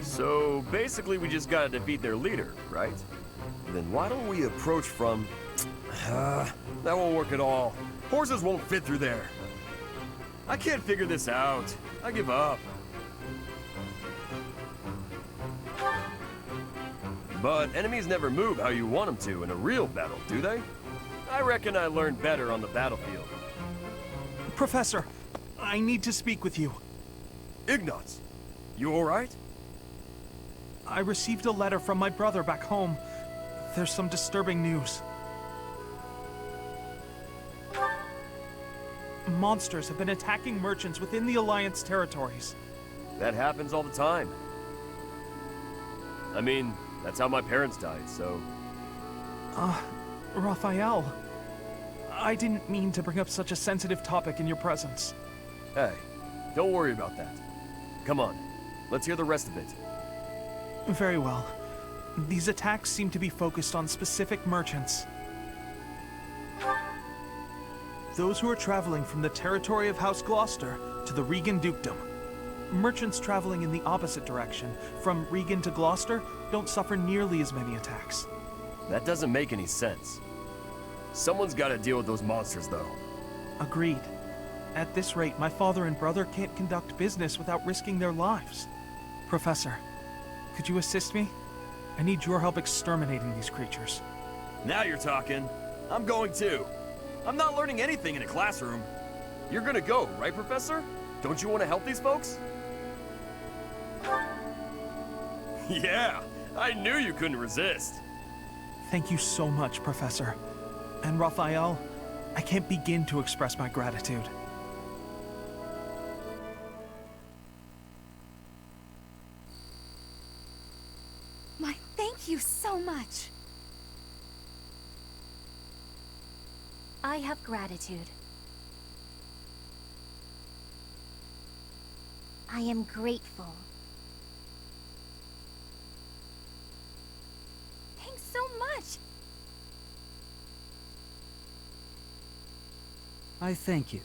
So, basically we just gotta defeat their leader, right? Then why don't we approach from... that won't work at all. Horses won't fit through there. I can't figure this out. I give up. But enemies never move how you want them to in a real battle, do they? I reckon I learned better on the battlefield. Professor, I need to speak with you. Ignatz, you alright? I received a letter from my brother back home. There's some disturbing news. Monsters have been attacking merchants within the Alliance territories. That happens all the time. I mean, that's how my parents died, so... Raphael, I didn't mean to bring up such a sensitive topic in your presence. Hey, don't worry about that. Come on, let's hear the rest of it. Very well. These attacks seem to be focused on specific merchants. Those who are traveling from the territory of House Gloucester to the Regan Dukedom. Merchants traveling in the opposite direction, from Regan to Gloucester, don't suffer nearly as many attacks. That doesn't make any sense. Someone's gotta deal with those monsters, though. Agreed. At this rate, my father and brother can't conduct business without risking their lives. Professor, could you assist me? I need your help exterminating these creatures. Now you're talking. I'm going too. I'm not learning anything in a classroom. You're gonna go, right, Professor? Don't you want to help these folks? Yeah, I knew you couldn't resist. Thank you so much, Professor. And Raphael, I can't begin to express my gratitude. Thank you so much. I have gratitude. I am grateful. Thanks so much. I thank you.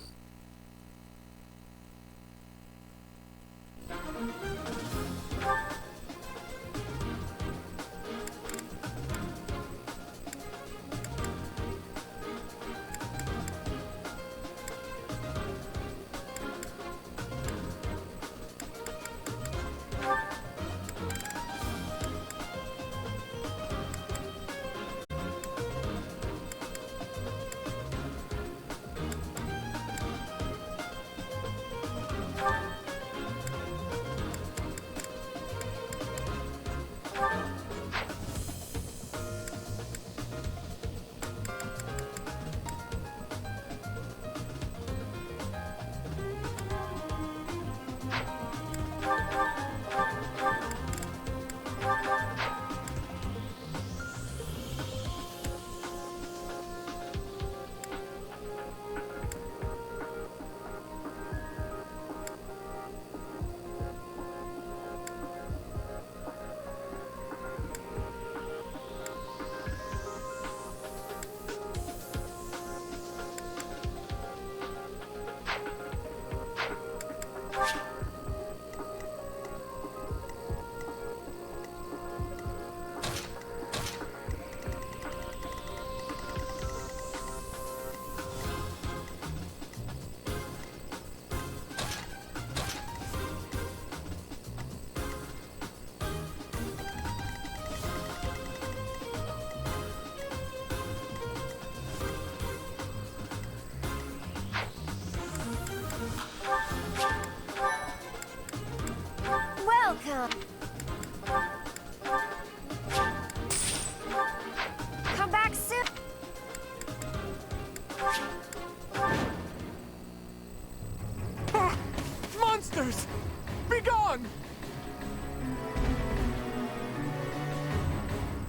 wrong!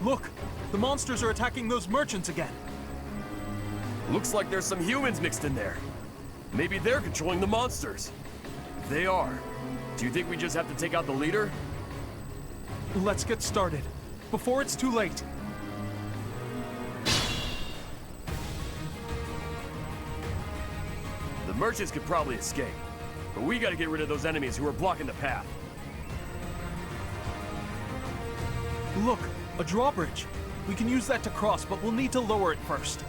Look! The monsters are attacking those merchants again. Looks like there's some humans mixed in there. Maybe they're controlling the monsters. If they are, do you think we just have to take out the leader? Let's get started, before it's too late. The merchants could probably escape, but we gotta get rid of those enemies who are blocking the path. Look, a drawbridge. We can use that to cross, but we'll need to lower it first.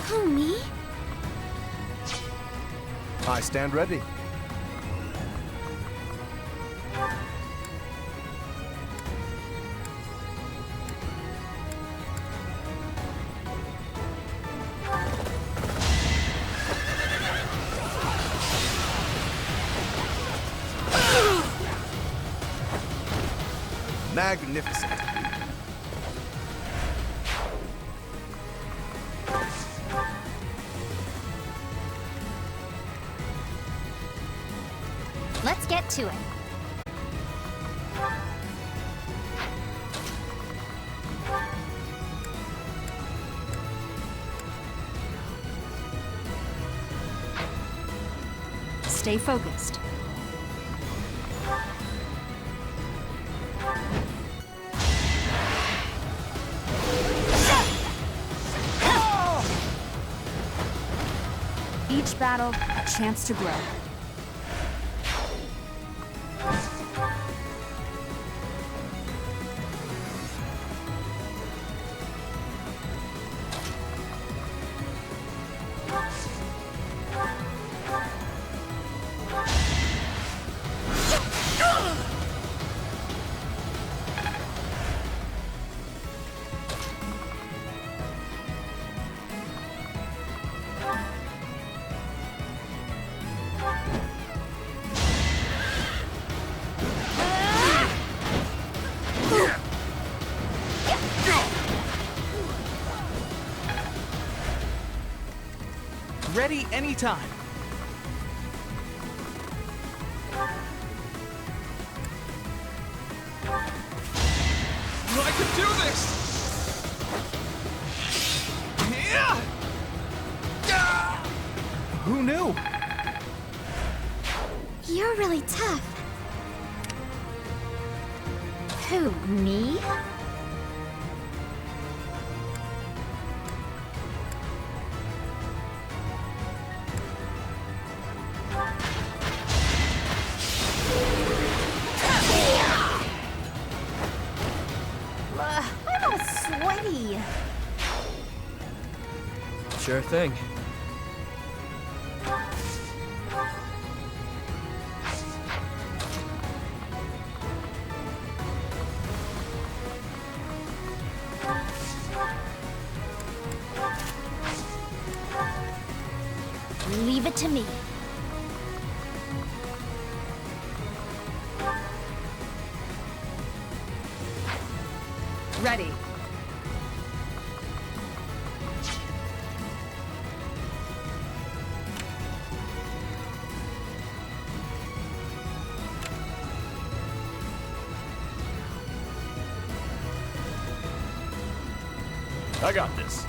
Who, me? I stand ready. Magnificent. Let's get to it. Stay focused. Each battle, a chance to grow. Ready anytime. I can do this! Yeah! Who knew? You're really tough. Who, me? I'm all sweaty. Sure thing. Leave it to me. Ready. I got this.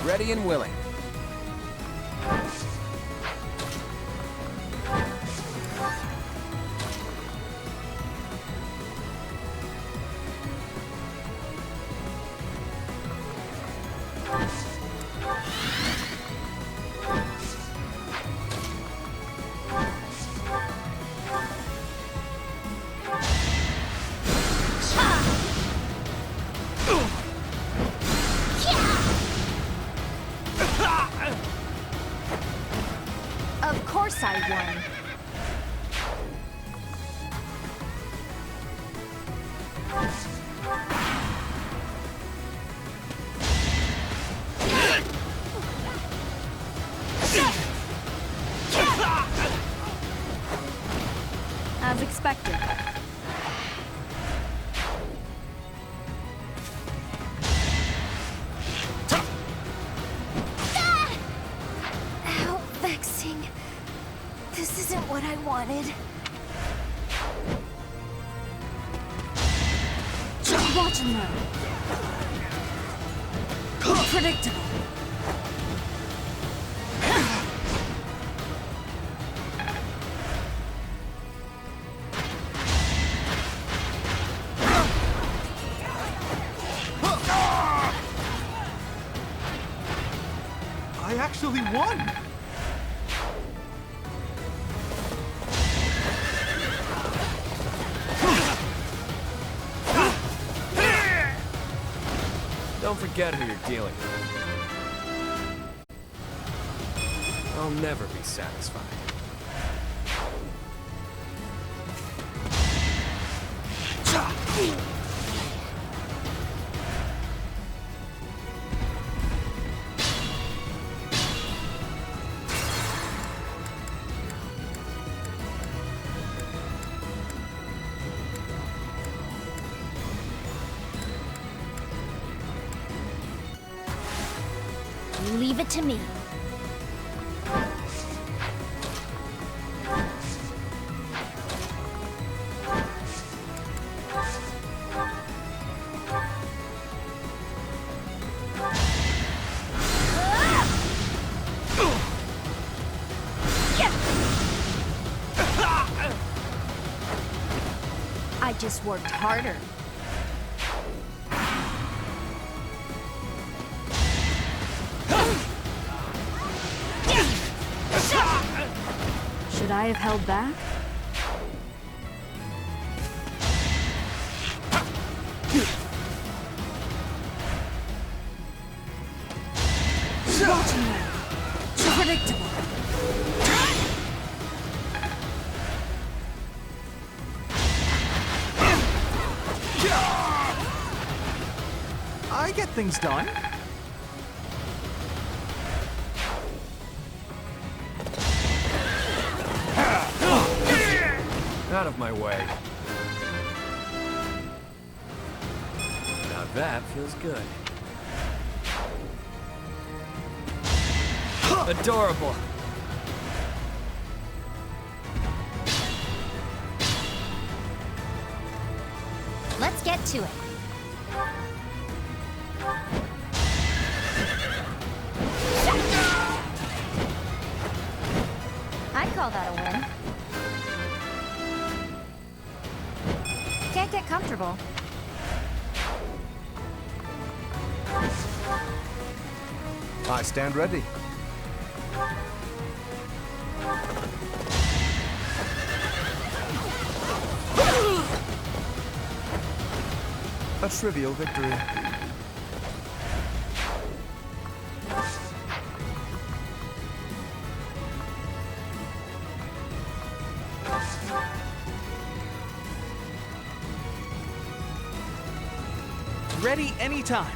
Ready and willing. Of course I won. As expected. Ah! How vexing. This isn't what I wanted. Watch him now. Predictable. I actually won! Don't forget who you're dealing with. I'll never be satisfied. Leave it to me. I just worked harder. Should I have held back? Watching now. Predictable. I get things done. Out of my way. Now that feels good. Adorable. Let's get to it. I'd call that a win. Can't get comfortable. I stand ready. A trivial victory. Ready anytime.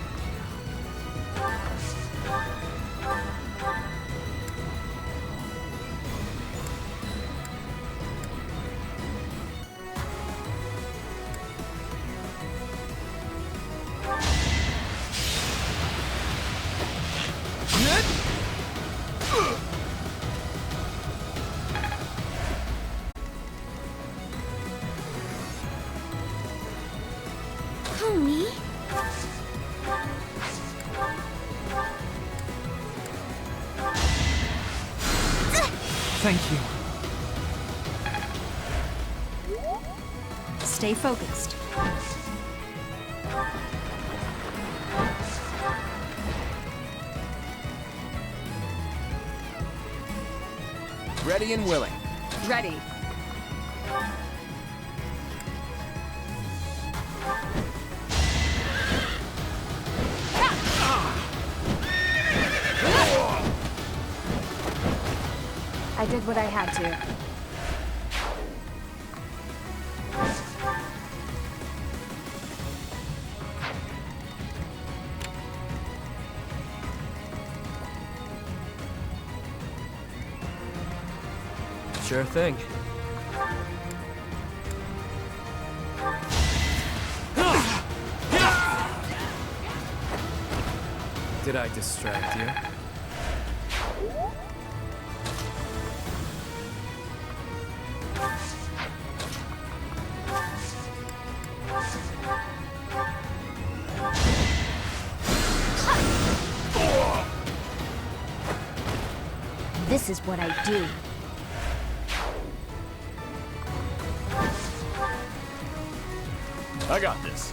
Who, me? Thank you. Stay focused. Ready and willing. Ready. I did what I had to. Sure thing. Did I distract you? This is what I do. I got this.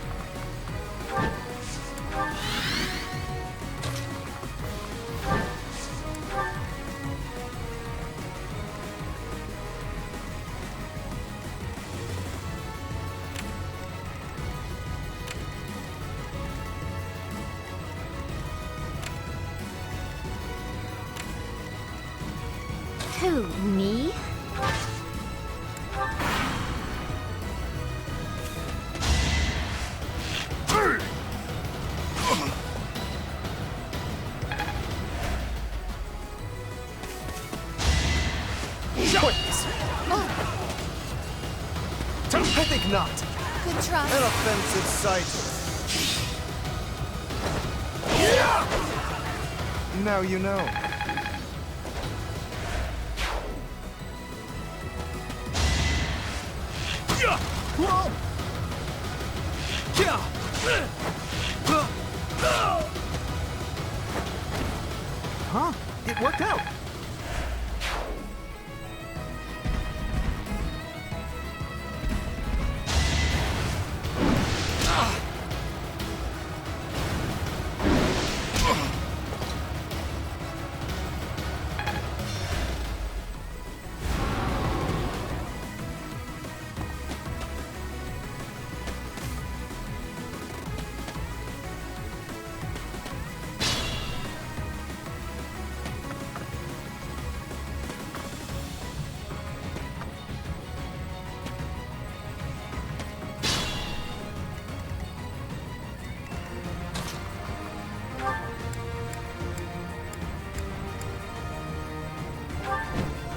Who, me? I think not. Good try. An offensive sight. Now you know. Huh? It worked out.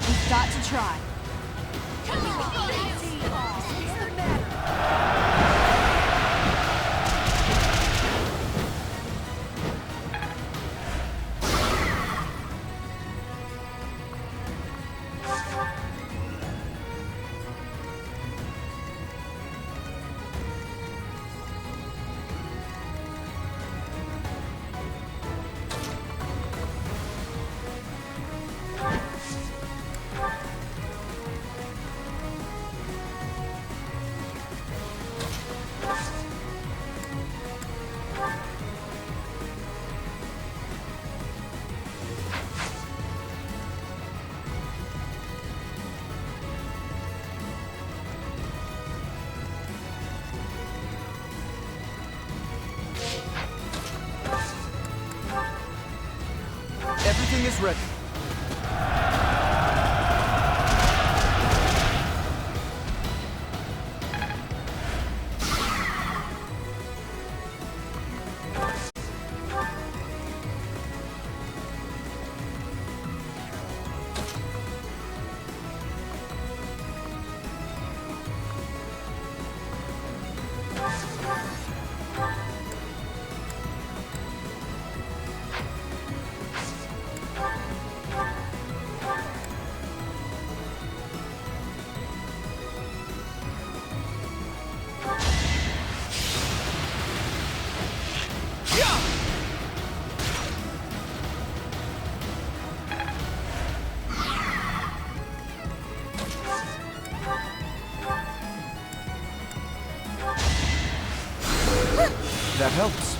We've got to try. Everything is ready. That helps.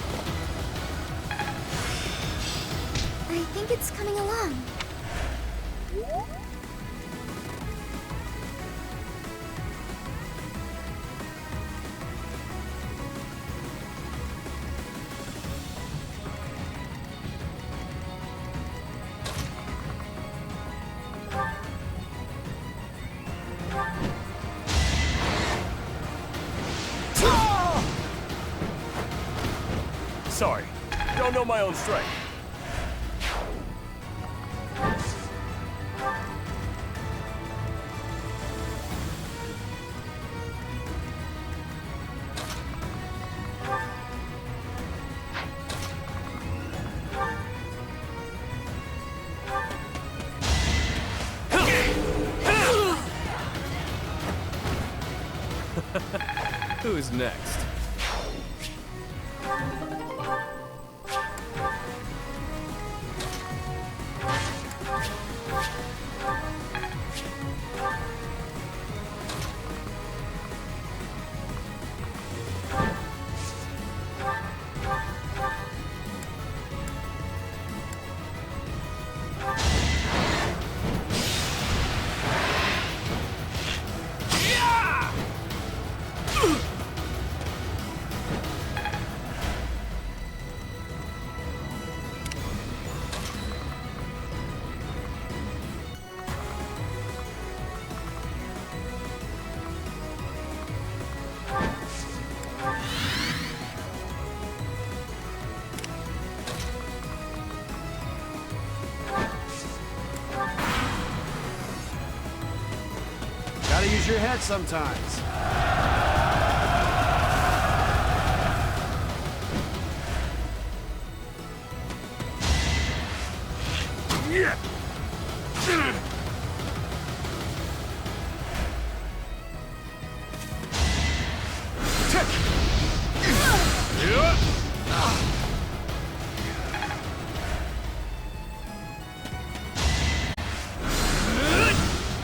I think it's coming along. Sorry, don't know my own strength. Who's next? Gotta use your head sometimes. Yeah.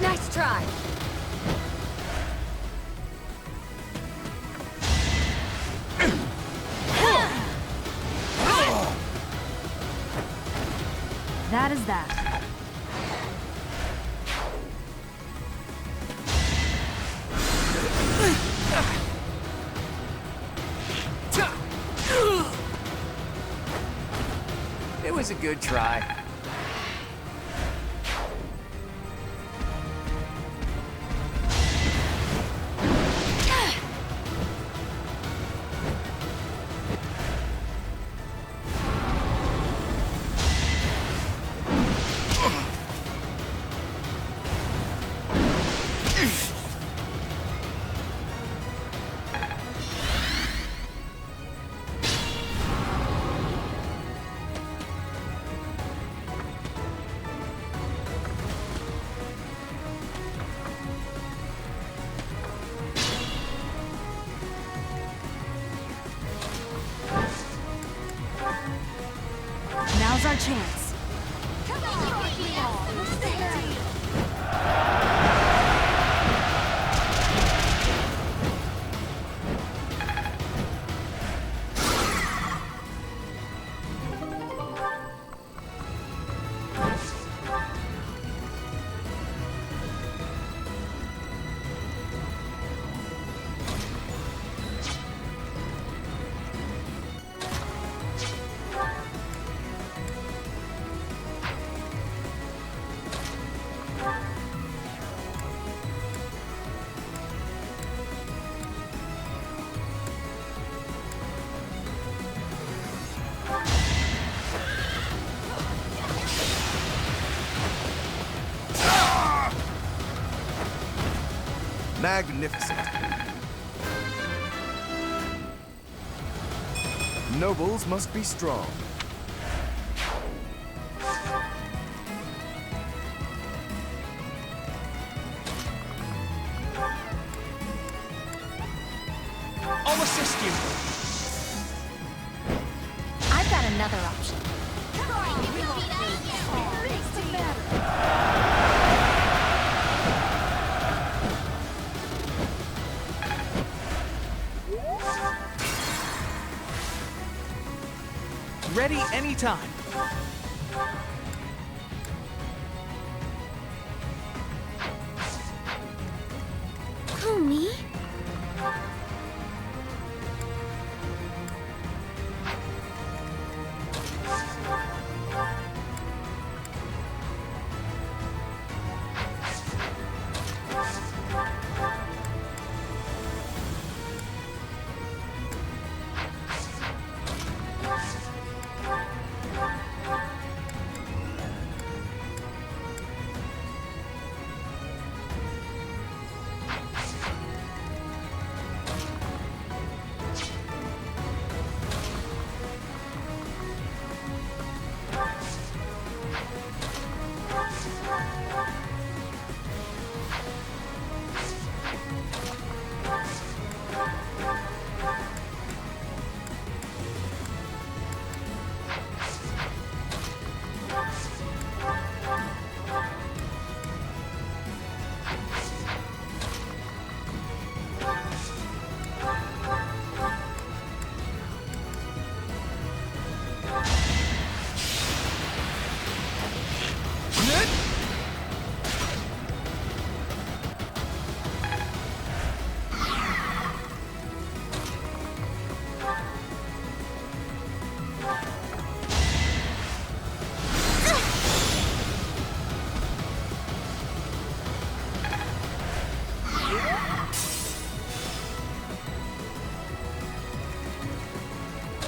Nice try. That is that. It was a good try. Now's our chance. Magnificent. Nobles must be strong. I'll assist you. I've got another option. Ready anytime. Who, me?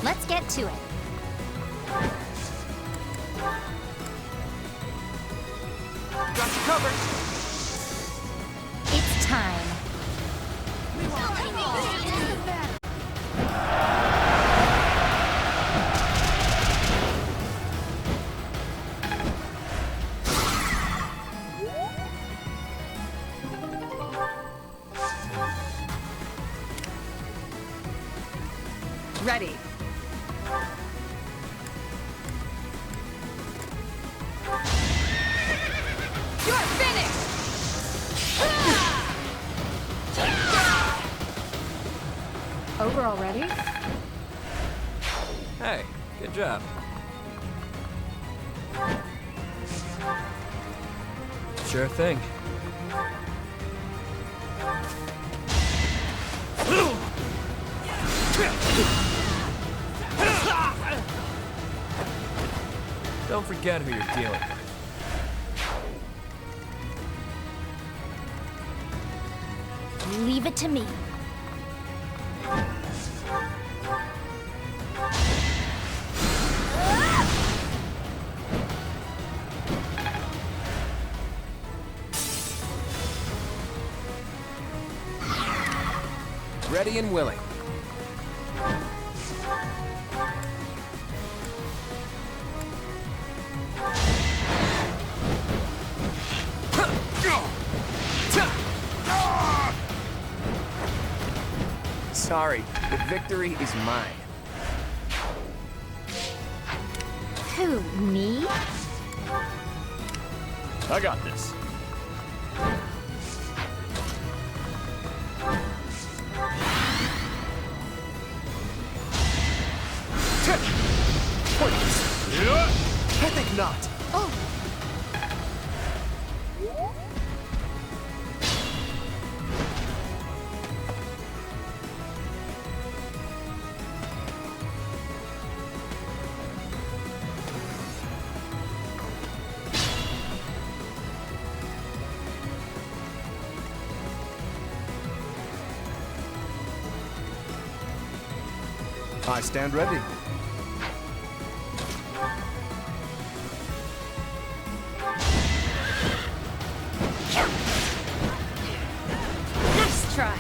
Let's get to it. Got you covered. It's time. Ready. You're finished! Over already? Hey, good job. Sure thing. Don't forget who you're dealing with. Leave it to me. Ready and willing. Sorry, the victory is mine. Who, me? I got this. I think not. Oh, I stand ready. nice try.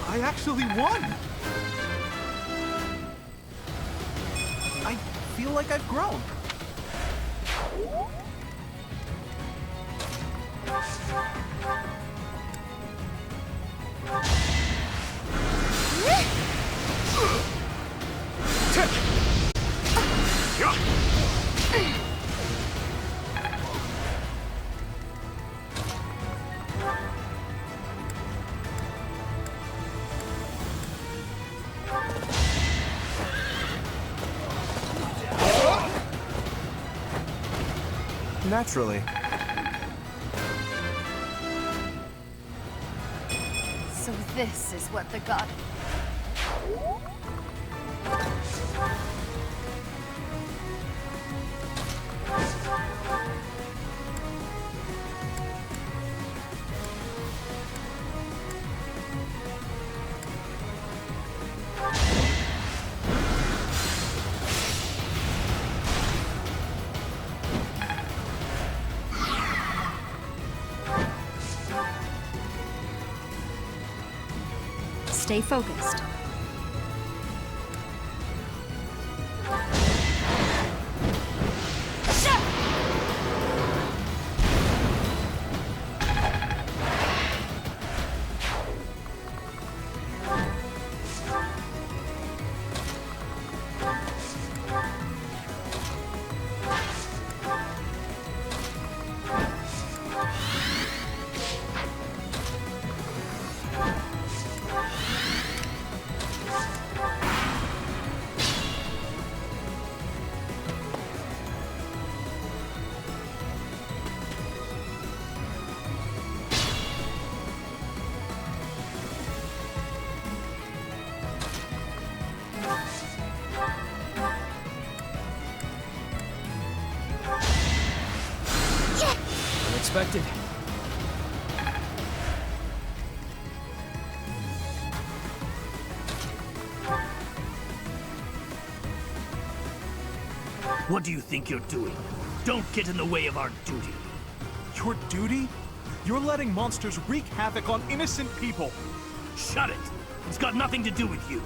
I actually won! I feel like I've grown. Naturally. So this is what the god... Stay focused. expected. What do you think you're doing? Don't get in the way of our duty. Your duty? You're letting monsters wreak havoc on innocent people. Shut it! It's got nothing to do with you.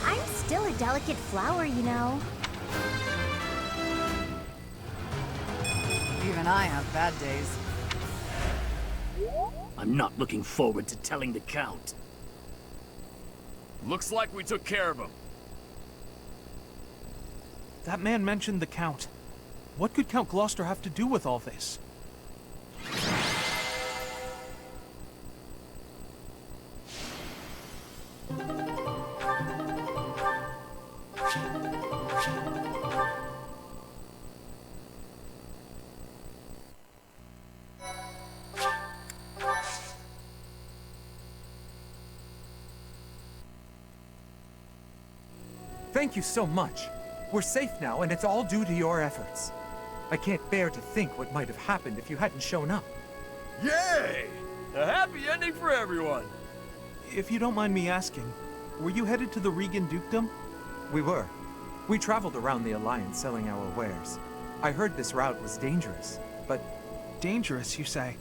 I'm still a delicate flower, you know. Even I have bad days. I'm not looking forward to telling the Count. Looks like we took care of him. That man mentioned the Count. What could Count Gloucester have to do with all this? Thank you so much. We're safe now, and it's all due to your efforts. I can't bear to think what might have happened if you hadn't shown up. Yay! A happy ending for everyone. If you don't mind me asking, were you headed to the Regan Dukedom? We were. We traveled around the Alliance selling our wares. I heard this route was dangerous, but... Dangerous, you say?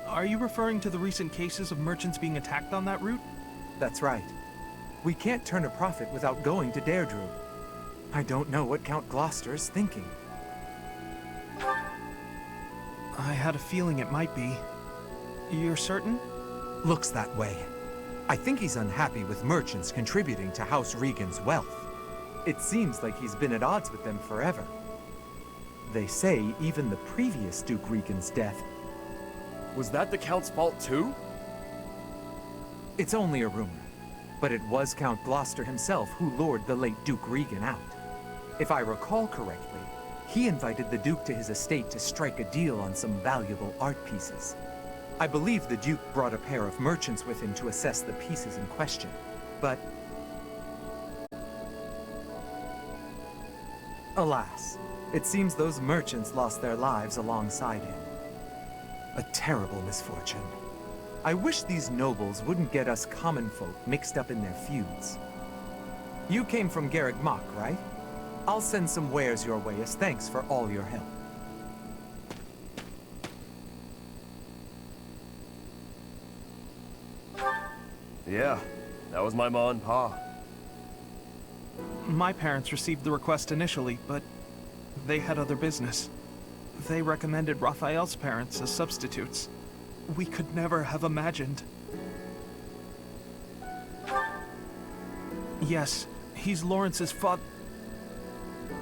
Are you referring to the recent cases of merchants being attacked on that route? That's right. We can't turn a profit without going to Deirdre. I don't know what Count Gloucester's thinking. I had a feeling it might be. You're certain? Looks that way. I think he's unhappy with merchants contributing to House Regan's wealth. It seems like he's been at odds with them forever. They say even the previous Duke Regan's death... Was that the Count's fault too? It's only a rumor, but it was Count Gloucester himself who lured the late Duke Regan out. If I recall correctly, he invited the Duke to his estate to strike a deal on some valuable art pieces. I believe the Duke brought a pair of merchants with him to assess the pieces in question, but... alas, it seems those merchants lost their lives alongside him. A terrible misfortune. I wish these nobles wouldn't get us common folk mixed up in their feuds. You came from Garreg Mach, right? I'll send some wares your way as thanks for all your help. Yeah, that was my ma and pa. My parents received the request initially, but they had other business. They recommended Raphael's parents as substitutes. We could never have imagined. Yes, he's Lawrence's father.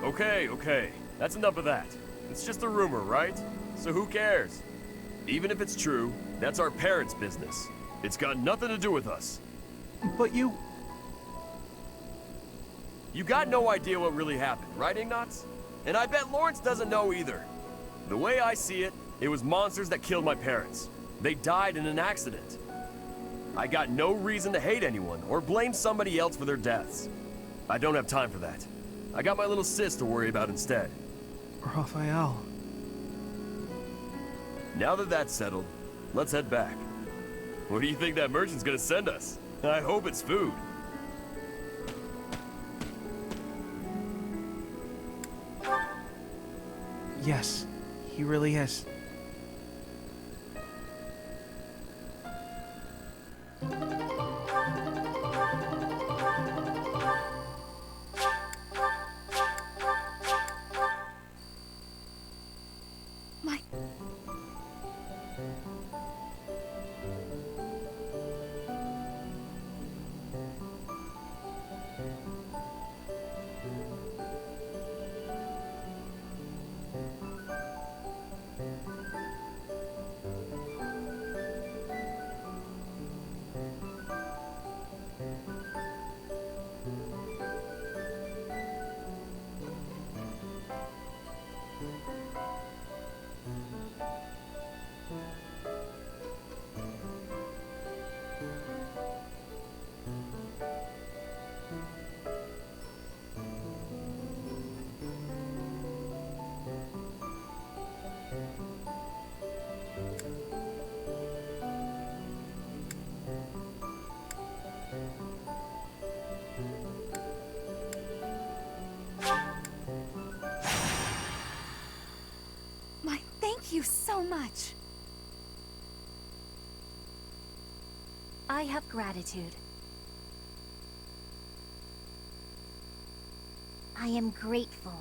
Okay. That's enough of that. It's just a rumor, right? So who cares? Even if it's true, that's our parents' business. It's got nothing to do with us. But you... You got no idea what really happened, right, Ignatz? And I bet Lawrence doesn't know either. The way I see it, it was monsters that killed my parents. They died in an accident. I got no reason to hate anyone or blame somebody else for their deaths. I don't have time for that. I got my little sis to worry about instead. Raphael... Now that that's settled, let's head back. What do you think that merchant's gonna send us? I hope it's food. Yes, he really is. My... so much. I have gratitude. I am grateful.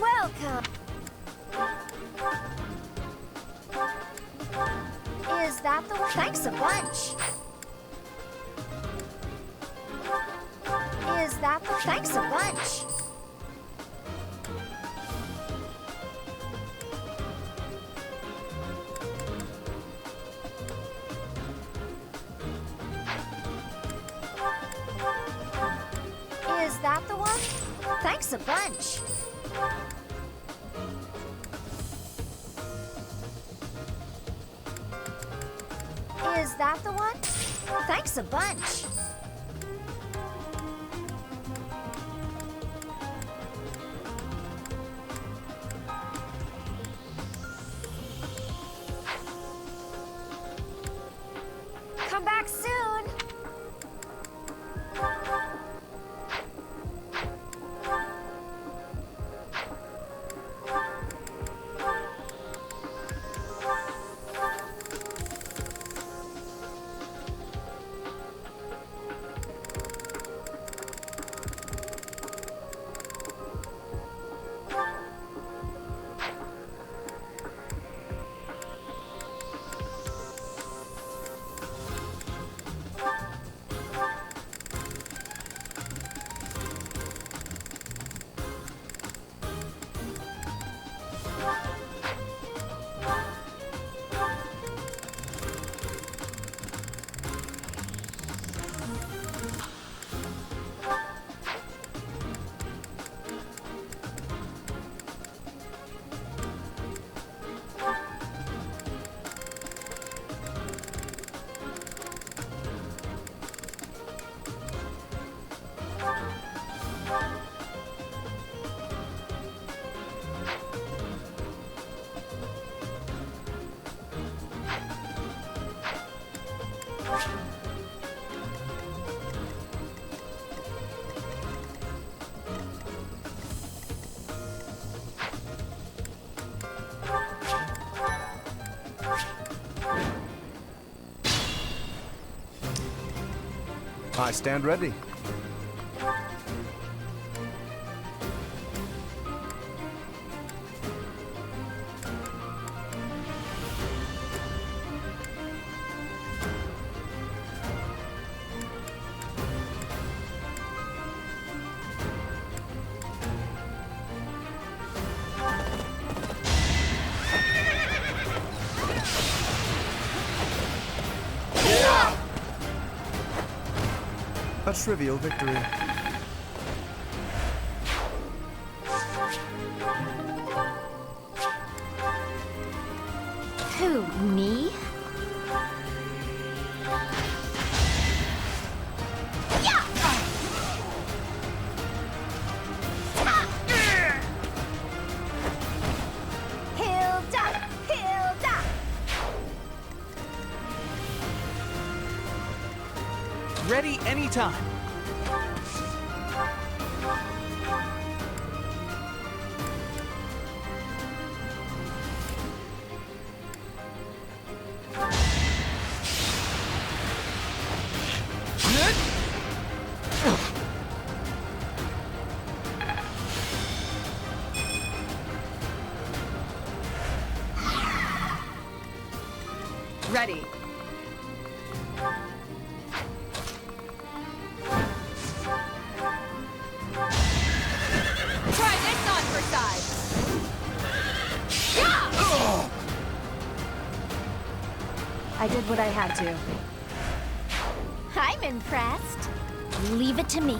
Welcome! Is that the one? Thanks a bunch! Is that the... Thanks a bunch! Is that the one? Thanks a bunch! Is that the one? Thanks a bunch! Come back soon! I stand ready. A trivial victory. Who, me? Hilda! Hilda! Ready anytime. Ready. Try this on for size. I did what I had to. I'm impressed. Leave it to me.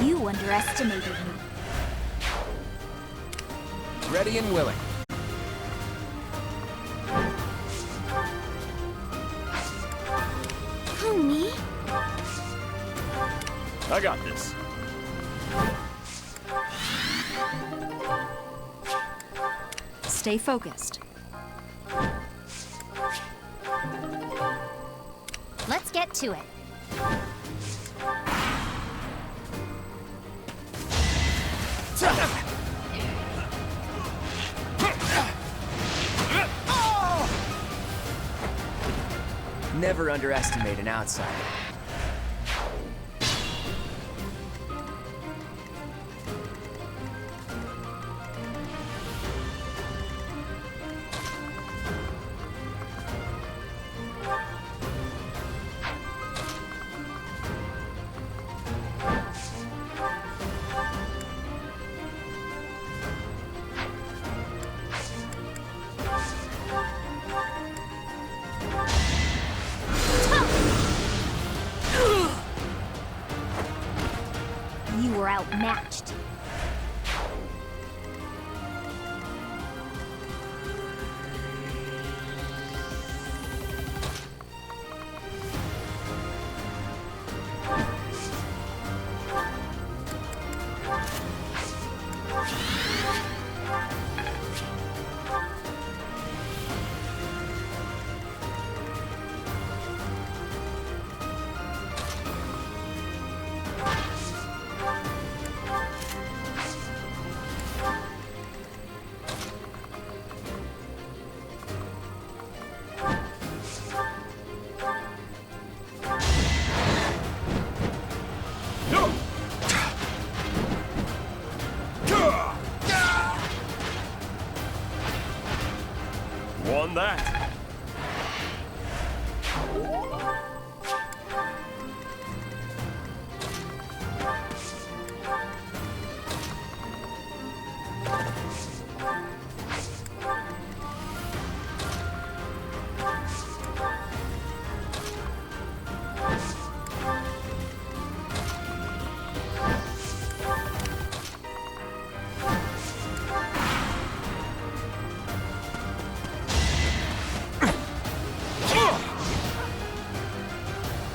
You underestimated me. Ready and willing. Who, me? I got this. Stay focused. Let's get to it. Never underestimate an outsider. You were outmatched. Won that.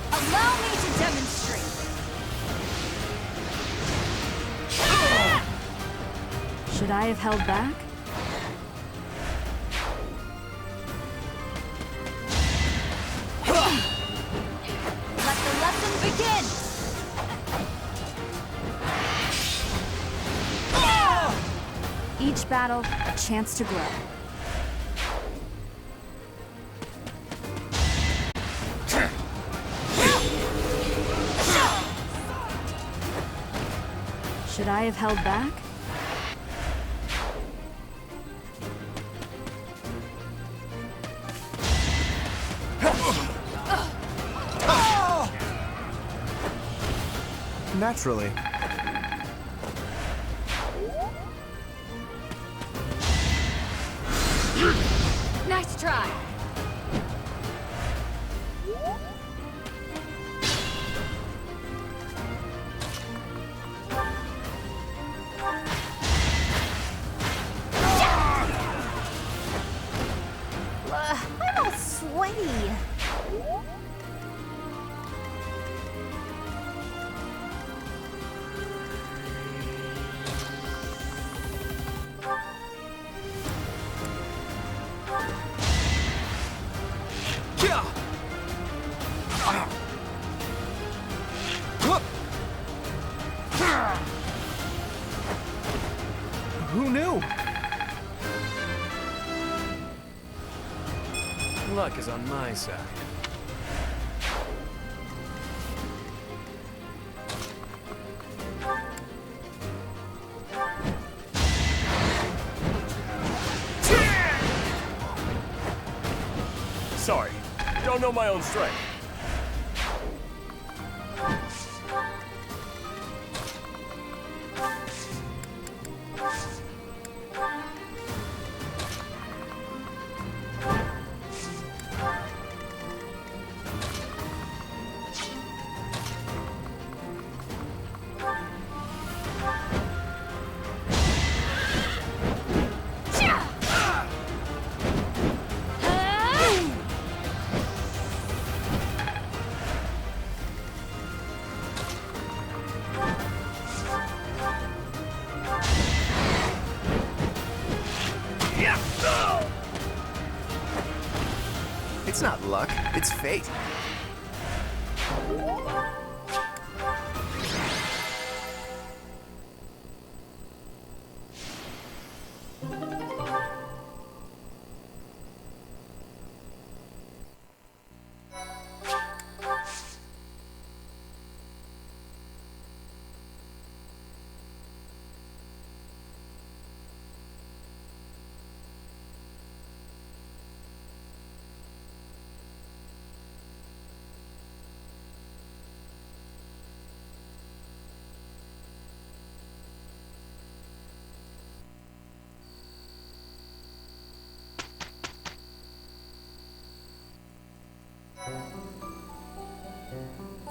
Allow me to demonstrate. Should I have held back? Let the lesson begin. Each battle, a chance to grow. Should I have held back? Naturally. Nice try. I'm all sweaty. Who knew? Luck is on my side. Sorry, don't know my own strength. It's not luck, it's fate.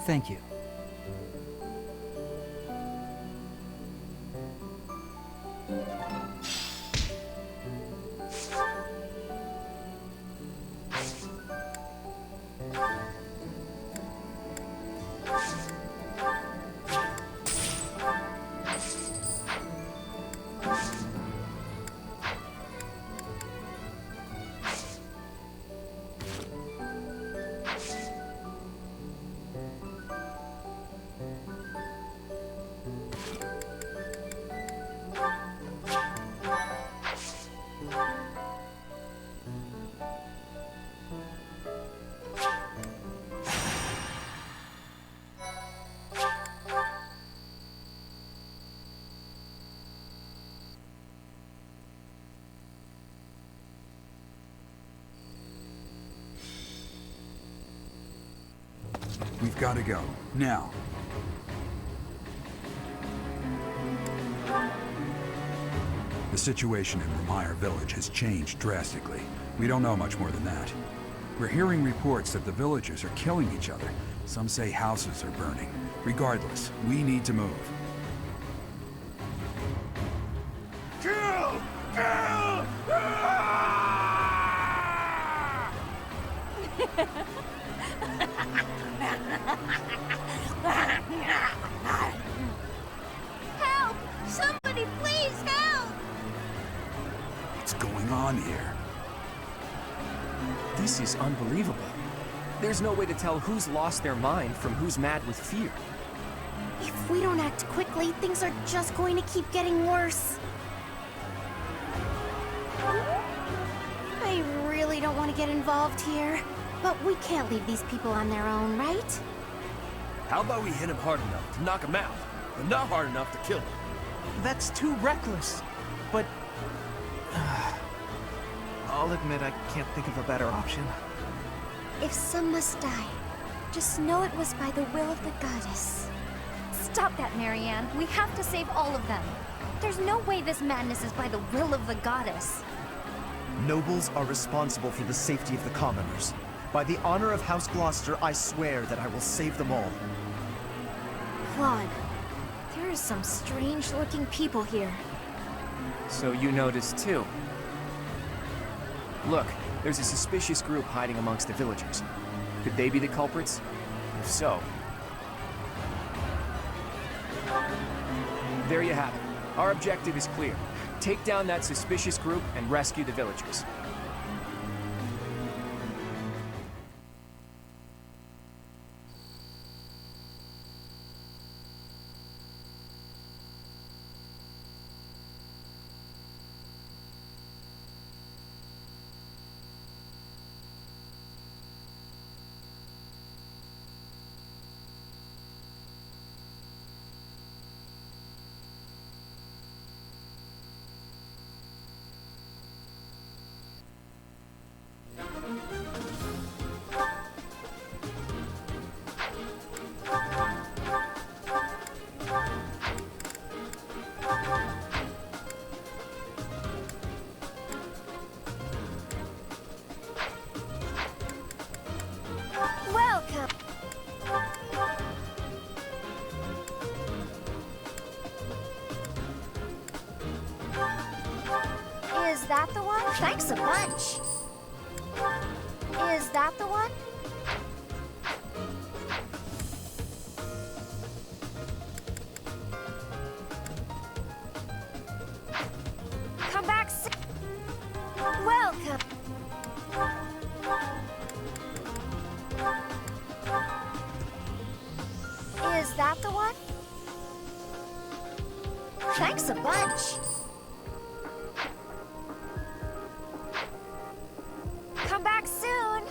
Thank you. We've got to go. Now. The situation in Ramire Village has changed drastically. We don't know much more than that. We're hearing reports that the villagers are killing each other. Some say houses are burning. Regardless, we need to move. Kill! Kill! Help! Somebody please help! What's going on here? This is unbelievable. There's no way to tell who's lost their mind from who's mad with fear. If we don't act quickly, things are just going to keep getting worse. I really don't want to get involved here, but we can't leave these people on their own, right? How about we hit him hard enough to knock him out, but not hard enough to kill him? That's too reckless. But... I'll admit I can't think of a better option. If some must die, just know it was by the will of the goddess. Stop that, Marianne. We have to save all of them. There's no way this madness is by the will of the goddess. Nobles are responsible for the safety of the commoners. By the honor of House Gloucester, I swear that I will save them all. Claude, there are some strange-looking people here. So you noticed too. Look, there's a suspicious group hiding amongst the villagers. Could they be the culprits? If so... There you have it. Our objective is clear. Take down that suspicious group and rescue the villagers. Welcome! Is that the one? Thanks a bunch. Is that the one? Come back. Welcome. Thanks a bunch. Come back soon.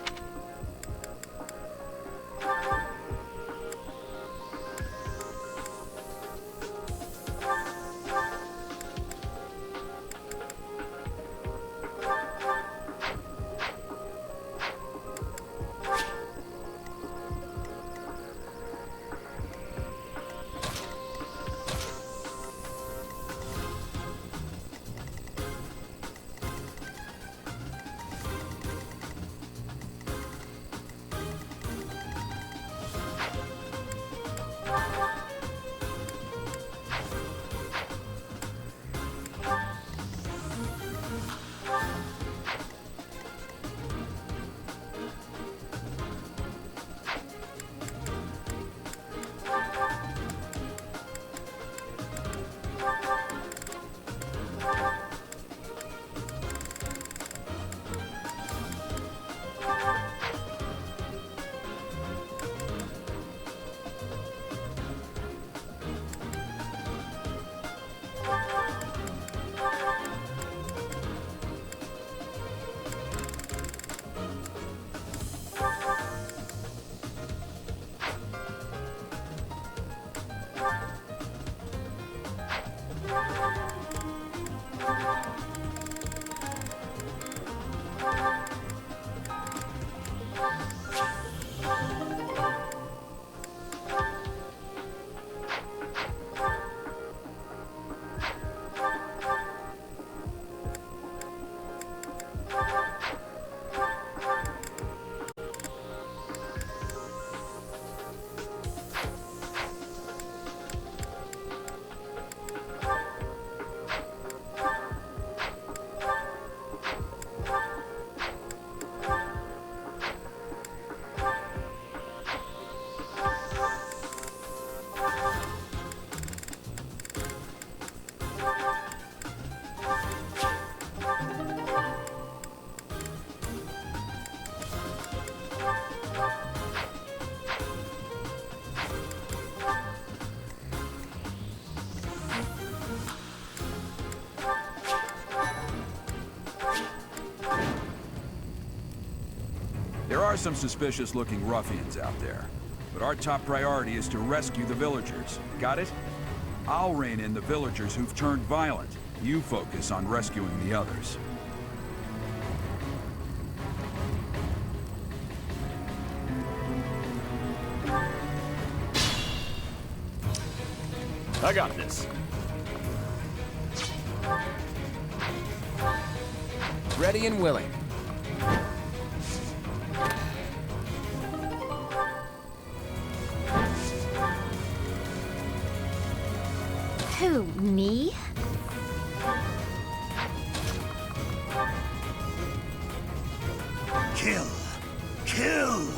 There are some suspicious-looking ruffians out there, but our top priority is to rescue the villagers. Got it? I'll rein in the villagers who've turned violent. You focus on rescuing the others. I got this. Ready and willing. Who, me? Kill! Kill!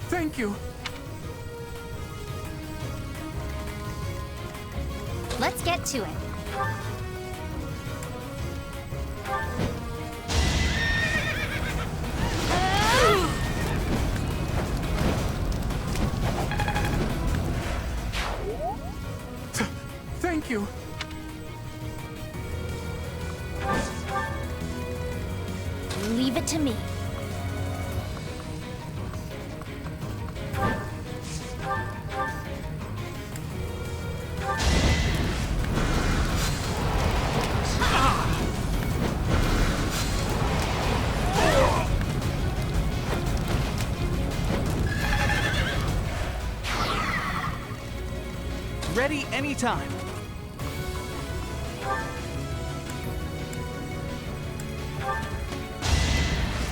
Thank you. Let's get to it. Thank you. Leave it to me. Ready anytime.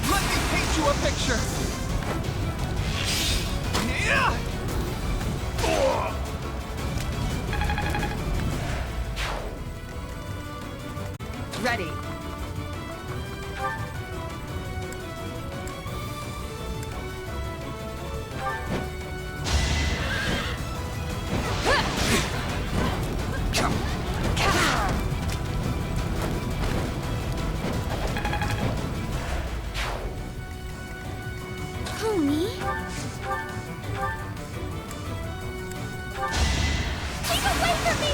Let me paint you a picture. Yeah! Ready. away from me!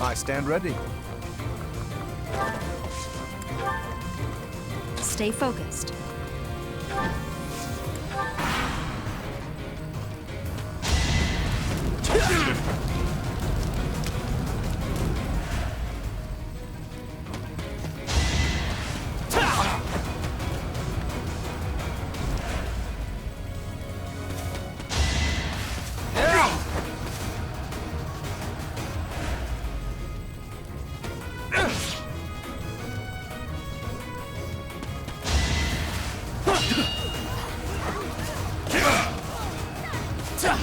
I stand ready. Stay focused.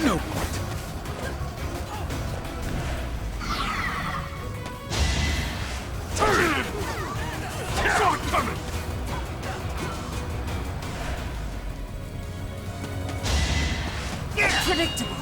No point. Saw it coming! Predictable.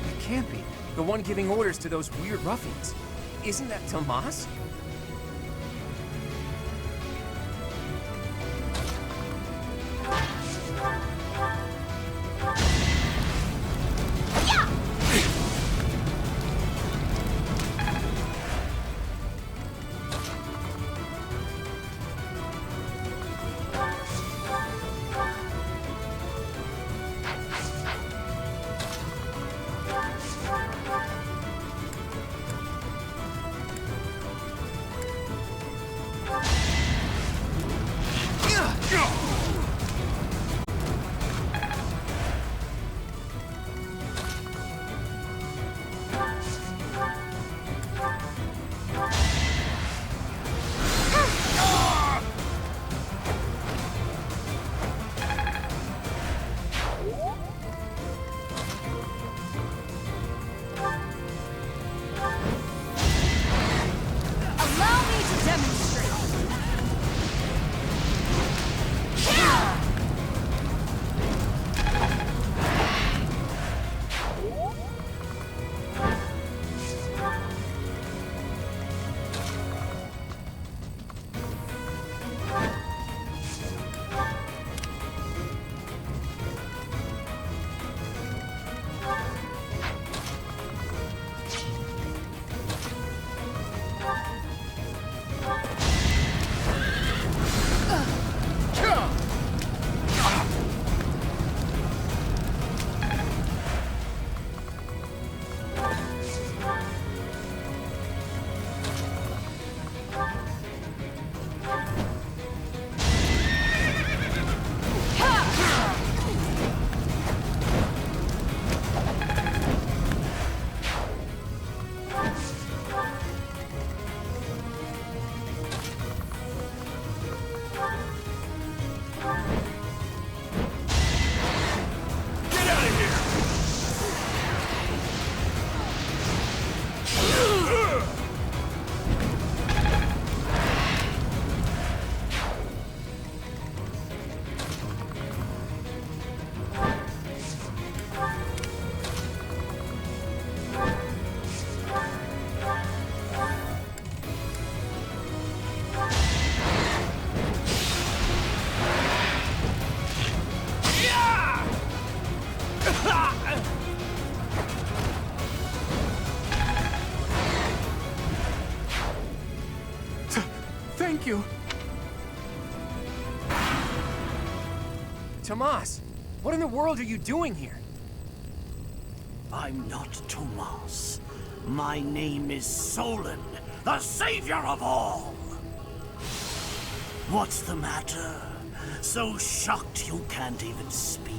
It can't be. The one giving orders to those weird ruffians. Isn't that Tomas? Allow me to demonstrate! Thank you. Tomas, what in the world are you doing here? I'm not Tomas. My name is Solon, the savior of all. What's the matter? So shocked you can't even speak?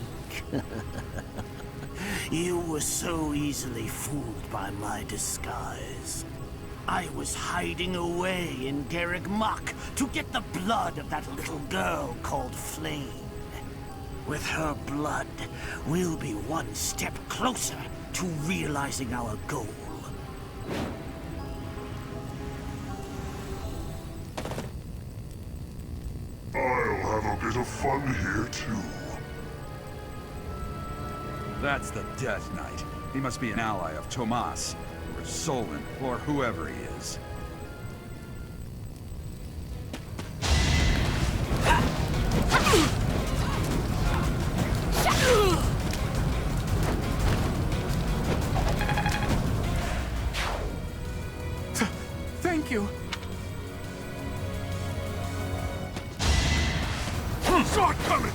You were so easily fooled by my disguise. I was hiding away in Garrick Mach to get the blood of that little girl called Flame. With her blood, we'll be one step closer to realizing our goal. I'll have a bit of fun here, too. That's the Death Knight. He must be an ally of Tomas, or Solon, or whoever he is. Thank you. Saw it coming!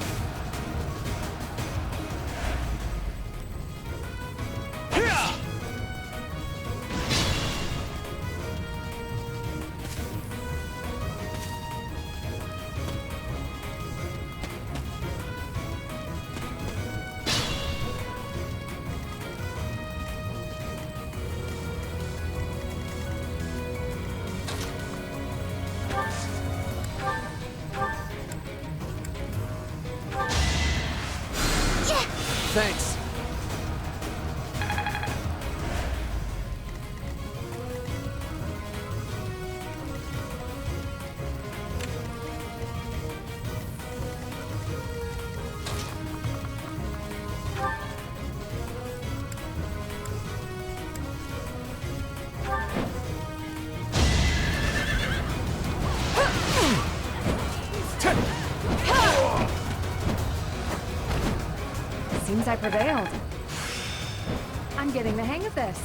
Thanks. Seems I prevailed. I'm getting the hang of this.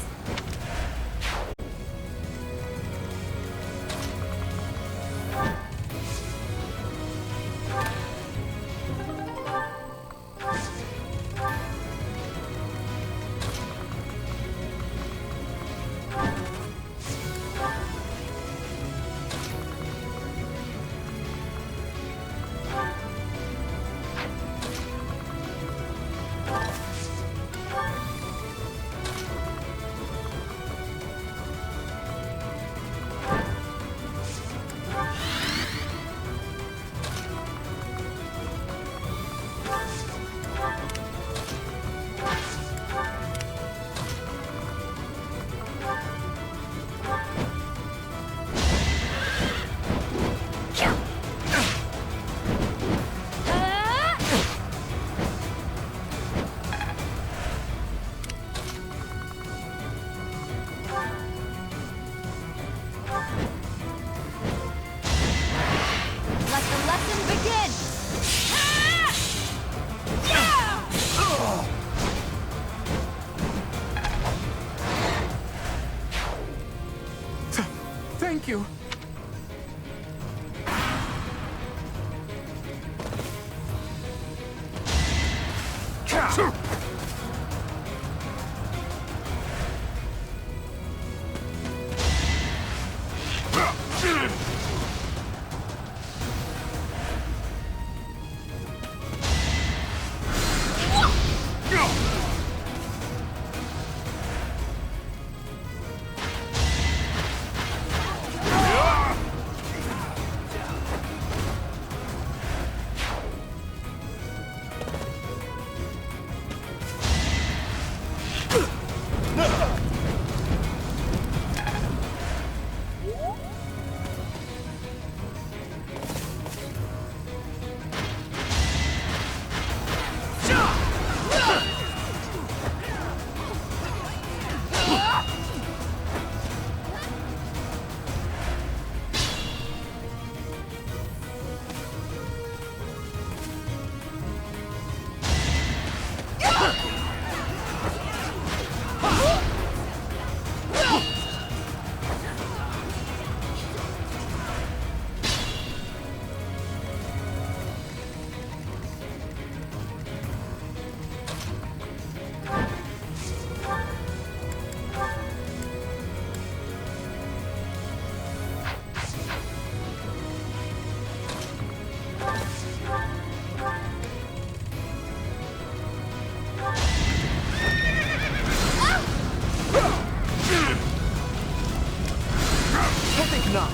Thank you. think not.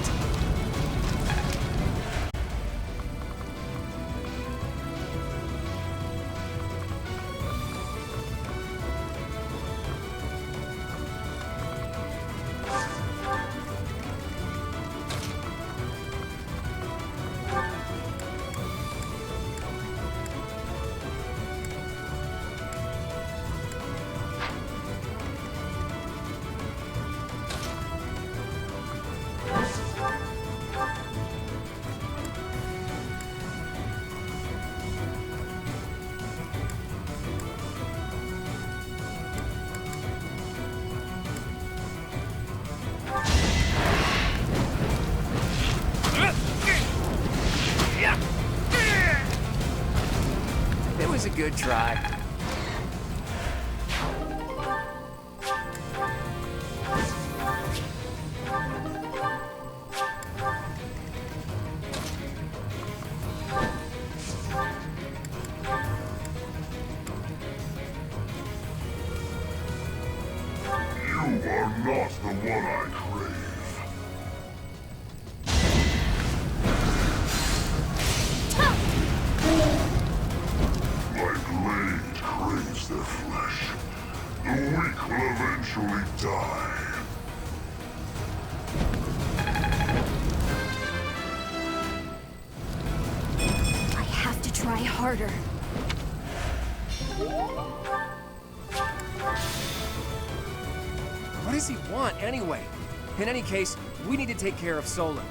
It was a good try. You are not the one I crave. My blade craves their flesh. The weak will eventually die. I have to try harder. What does he want, anyway? In any case, we need to take care of Solar.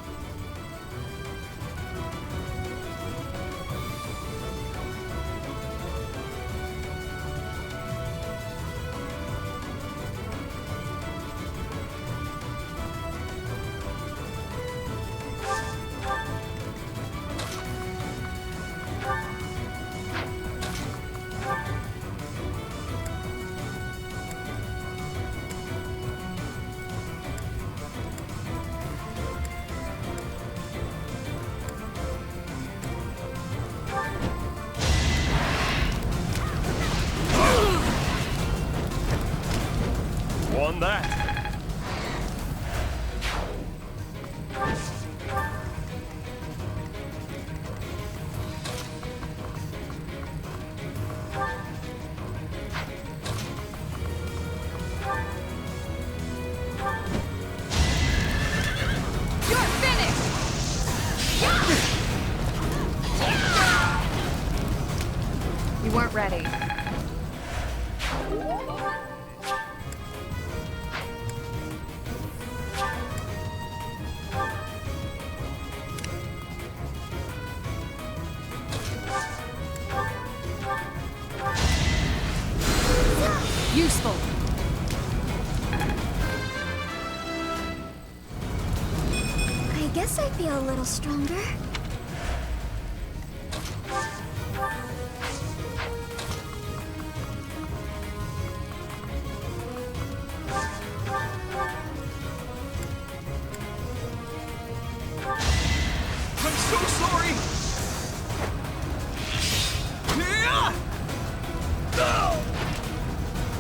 Won that. You're finished! You weren't ready. Useful. I guess I feel a little stronger. I'm so sorry!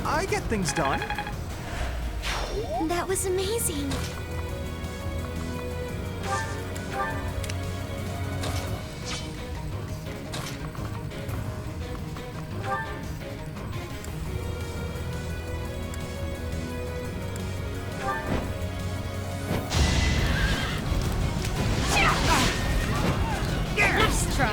I get things done. That was amazing. Nice try.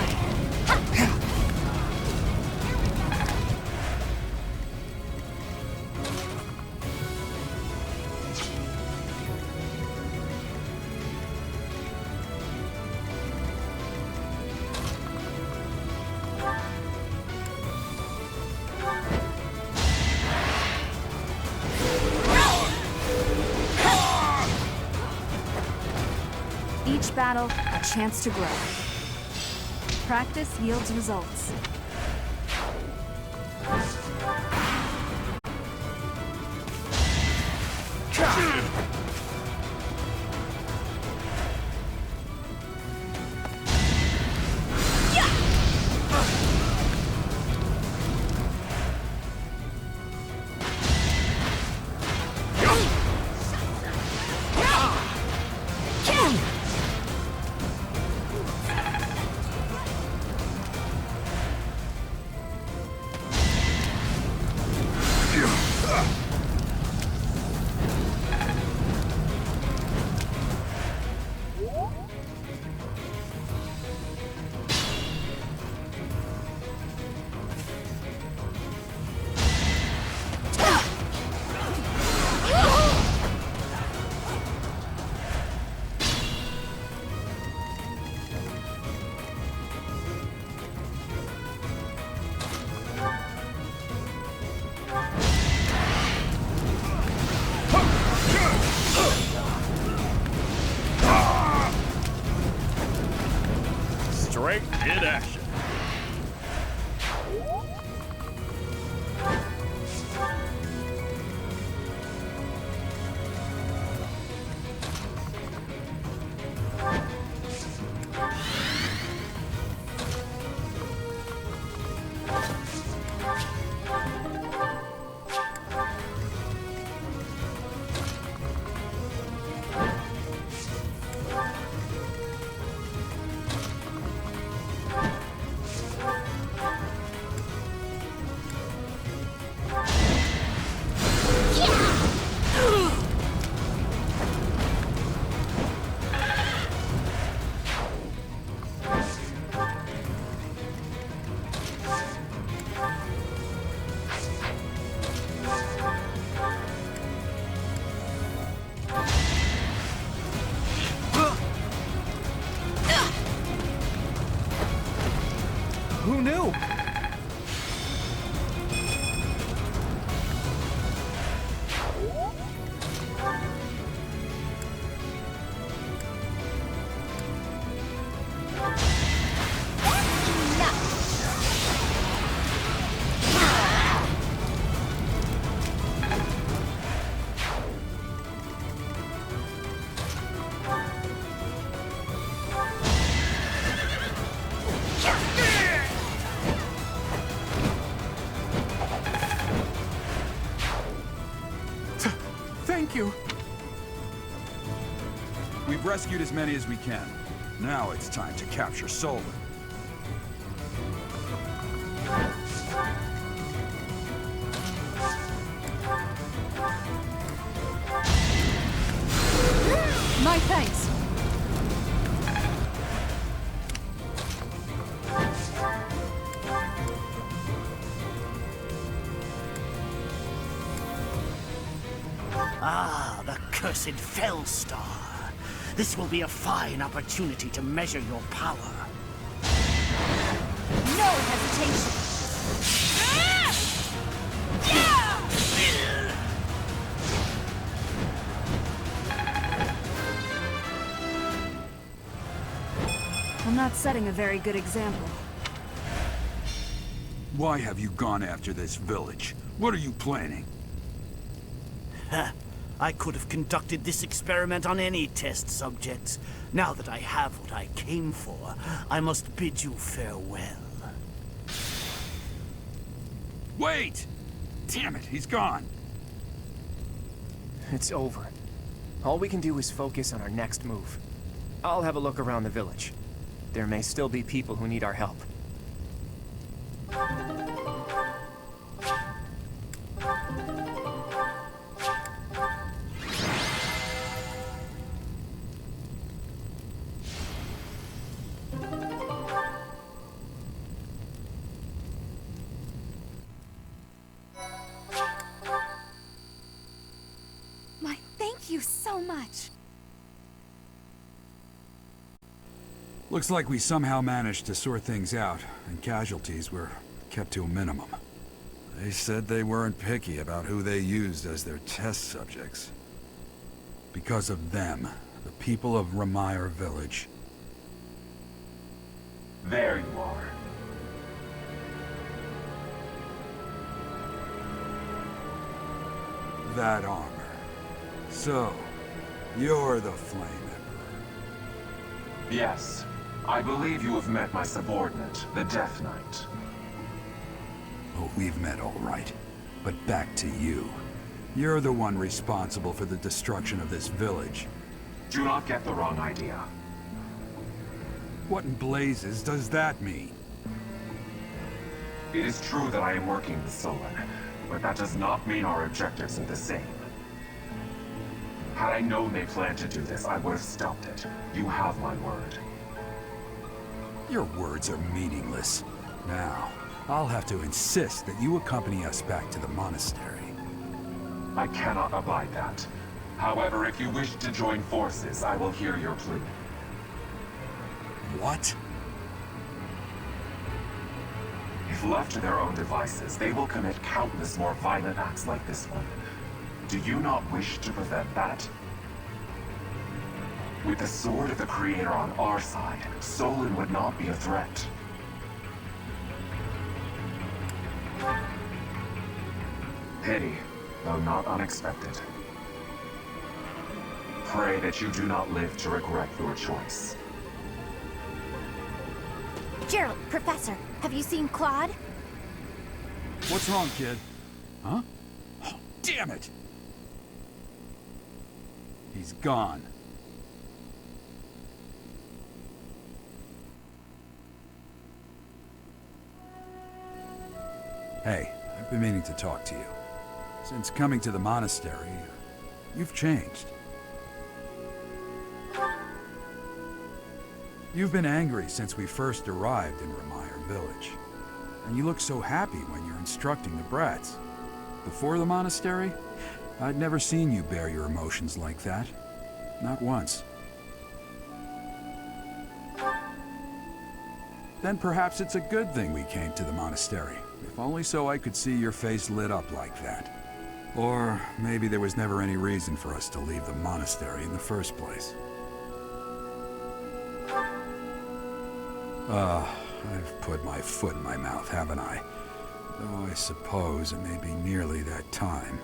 Each battle, a chance to grow. Practice yields results. Strength in action. Who knew? Thank you. We've rescued as many as we can. Now it's time to capture Solon. My thanks. Ah, the cursed Fellstar. This will be a fine opportunity to measure your power. No hesitation. I'm not setting a very good example. Why have you gone after this village? What are you planning? I could have conducted this experiment on any test subjects. Now that I have what I came for, I must bid you farewell. Wait! Damn it, he's gone. It's over. All we can do is focus on our next move. I'll have a look around the village. There may still be people who need our help. Thank you so much. Looks like we somehow managed to sort things out, and casualties were kept to a minimum. They said they weren't picky about who they used as their test subjects. Because of them, the people of Remire Village. There you are. That armor. So, you're the Flame Emperor. Yes. I believe you have met my subordinate, the Death Knight. Oh, we've met all right. But back to you. You're the one responsible for the destruction of this village. Do not get the wrong idea. What in blazes does that mean? It is true that I am working with Solon, but that does not mean our objectives are the same. Had I known they planned to do this, I would have stopped it. You have my word. Your words are meaningless. Now, I'll have to insist that you accompany us back to the monastery. I cannot abide that. However, if you wish to join forces, I will hear your plea. What? If left to their own devices, they will commit countless more violent acts like this one. Do you not wish to prevent that? With the sword of the Creator on our side, Solon would not be a threat. Pity, though not unexpected. Pray that you do not live to regret your choice. Gerald, Professor, have you seen Claude? What's wrong, kid? Huh? Oh, damn it! He's gone. Hey, I've been meaning to talk to you. Since coming to the monastery, you've changed. You've been angry since we first arrived in Remire Village. And you look so happy when you're instructing the brats. Before the monastery, I'd never seen you bear your emotions like that. Not once. Then perhaps it's a good thing we came to the monastery. If only so I could see your face lit up like that. Or maybe there was never any reason for us to leave the monastery in the first place. I've put my foot in my mouth, haven't I? Though I suppose it may be nearly that time.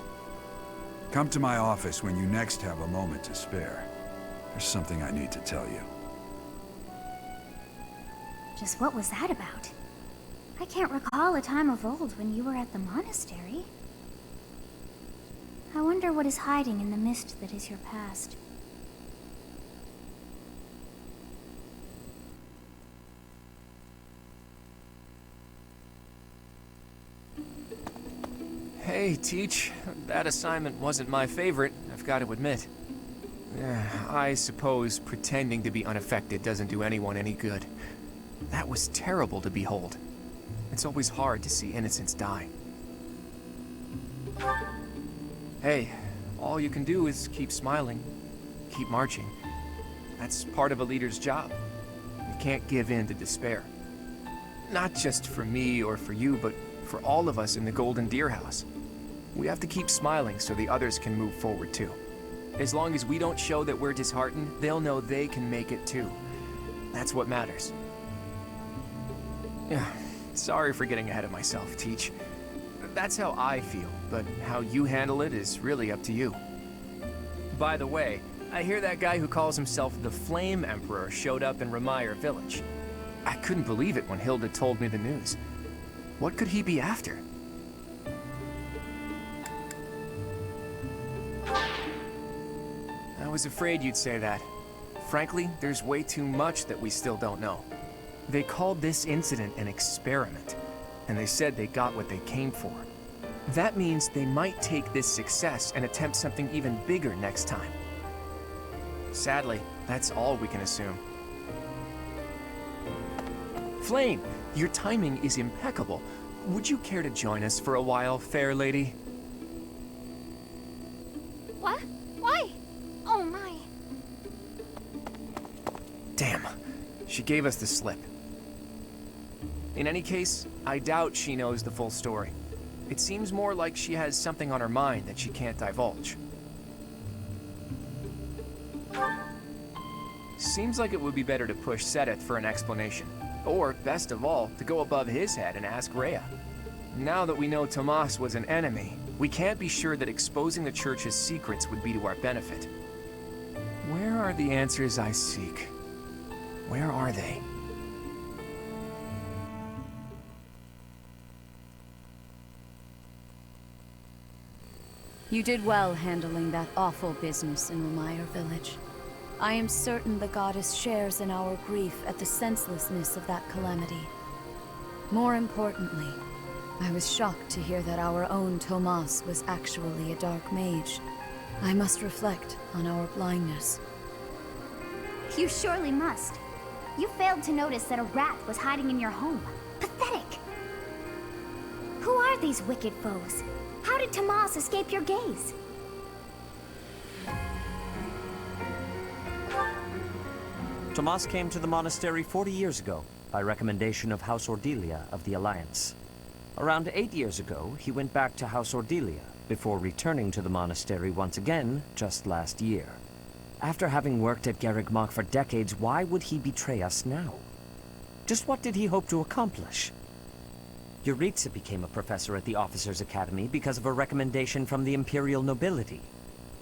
Come to my office when you next have a moment to spare. There's something I need to tell you. Just what was that about? I can't recall a time of old when you were at the monastery. I wonder what is hiding in the mist that is your past. Hey, Teach. That assignment wasn't my favorite, I've got to admit. I suppose pretending to be unaffected doesn't do anyone any good. That was terrible to behold. It's always hard to see innocents die. Hey, all you can do is keep smiling, keep marching. That's part of a leader's job. You can't give in to despair. Not just for me or for you, but for all of us in the Golden Deer House. We have to keep smiling so the others can move forward too. As long as we don't show that we're disheartened, they'll know they can make it too. That's what matters. Yeah, sorry for getting ahead of myself, Teach. That's how I feel, but how you handle it is really up to you. By the way, I hear that guy who calls himself the Flame Emperor showed up in Remire Village. I couldn't believe it when Hilda told me the news. What could he be after? I was afraid you'd say that. Frankly, there's way too much that we still don't know. They called this incident an experiment, and they said they got what they came for. That means they might take this success and attempt something even bigger next time. Sadly, that's all we can assume. Flame, your timing is impeccable. Would you care to join us for a while, fair lady? What? Why? Oh my. Damn, she gave us the slip. In any case, I doubt she knows the full story. It seems more like she has something on her mind that she can't divulge. Seems like it would be better to push Seth for an explanation. Or, best of all, to go above his head and ask Rhea. Now that we know Tomas was an enemy, we can't be sure that exposing the Church's secrets would be to our benefit. Where are the answers I seek? Where are they? You did well handling that awful business in Remire Village. I am certain the goddess shares in our grief at the senselessness of that calamity. More importantly, I was shocked to hear that our own Tomas was actually a dark mage. I must reflect on our blindness. You surely must. You failed to notice that a rat was hiding in your home. Pathetic! Who are these wicked foes? How did Tomas escape your gaze? Tomas came to the monastery 40 years ago, by recommendation of House Ordelia of the Alliance. Around 8 years ago, he went back to House Ordelia, before returning to the monastery once again just last year. After having worked at Garreg Mach for decades, why would he betray us now? Just what did he hope to accomplish? Yuritsa became a professor at the Officers' Academy because of a recommendation from the Imperial nobility.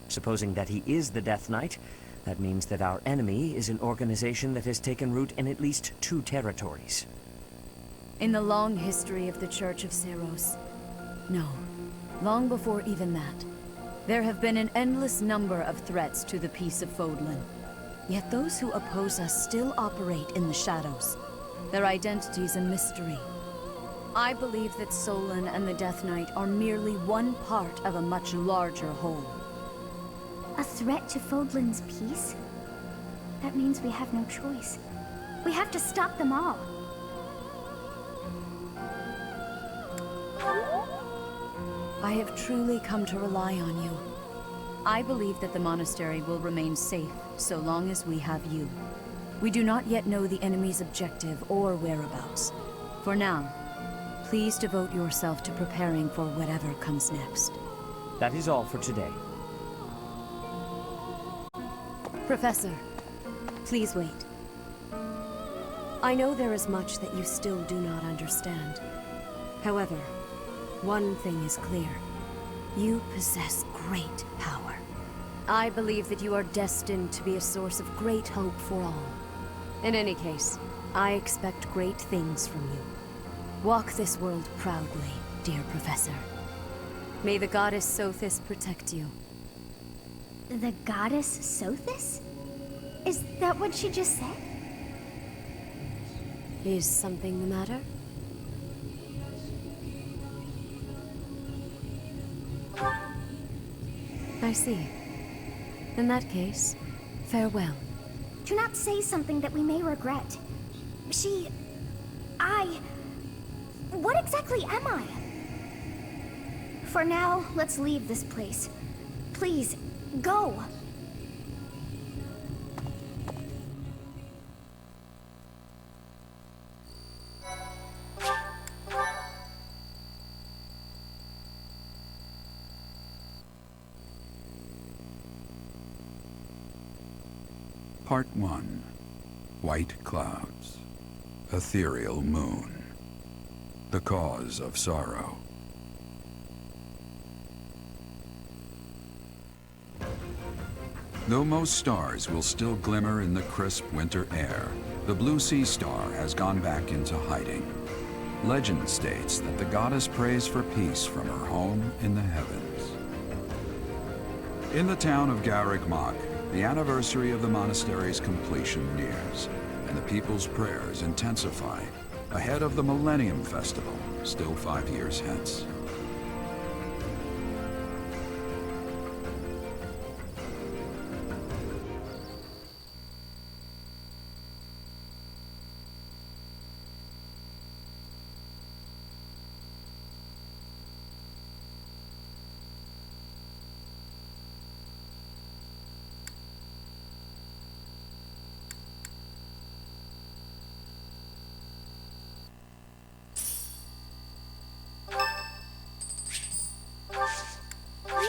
Supposing that he is the Death Knight, that means that our enemy is an organization that has taken root in at least 2 territories. In the long history of the Church of Seros, no, long before even that, there have been an endless number of threats to the peace of Fodlan. Yet those who oppose us still operate in the shadows. Their identity's a mystery. I believe that Solon and the Death Knight are merely one part of a much larger whole. A threat to Fodlan's peace? That means we have no choice. We have to stop them all. I have truly come to rely on you. I believe that the monastery will remain safe so long as we have you. We do not yet know the enemy's objective or whereabouts. For now, please devote yourself to preparing for whatever comes next. That is all for today. Professor, please wait. I know there is much that you still do not understand. However, one thing is clear. You possess great power. I believe that you are destined to be a source of great hope for all. In any case, I expect great things from you. Walk this world proudly, dear Professor. May the goddess Sothis protect you. The goddess Sothis? Is that what she just said? Is something the matter? I see. In that case, farewell. Do not say something that we may regret. What exactly am I? For now, let's leave this place. Please, go! Part 1. White Clouds. Ethereal Moon. The Cause of Sorrow. Though most stars will still glimmer in the crisp winter air, the Blue Sea Star has gone back into hiding. Legend states that the goddess prays for peace from her home in the heavens. In the town of Garreg Mach, the anniversary of the monastery's completion nears, and the people's prayers intensify ahead of the Millennium Festival, still 5 years hence.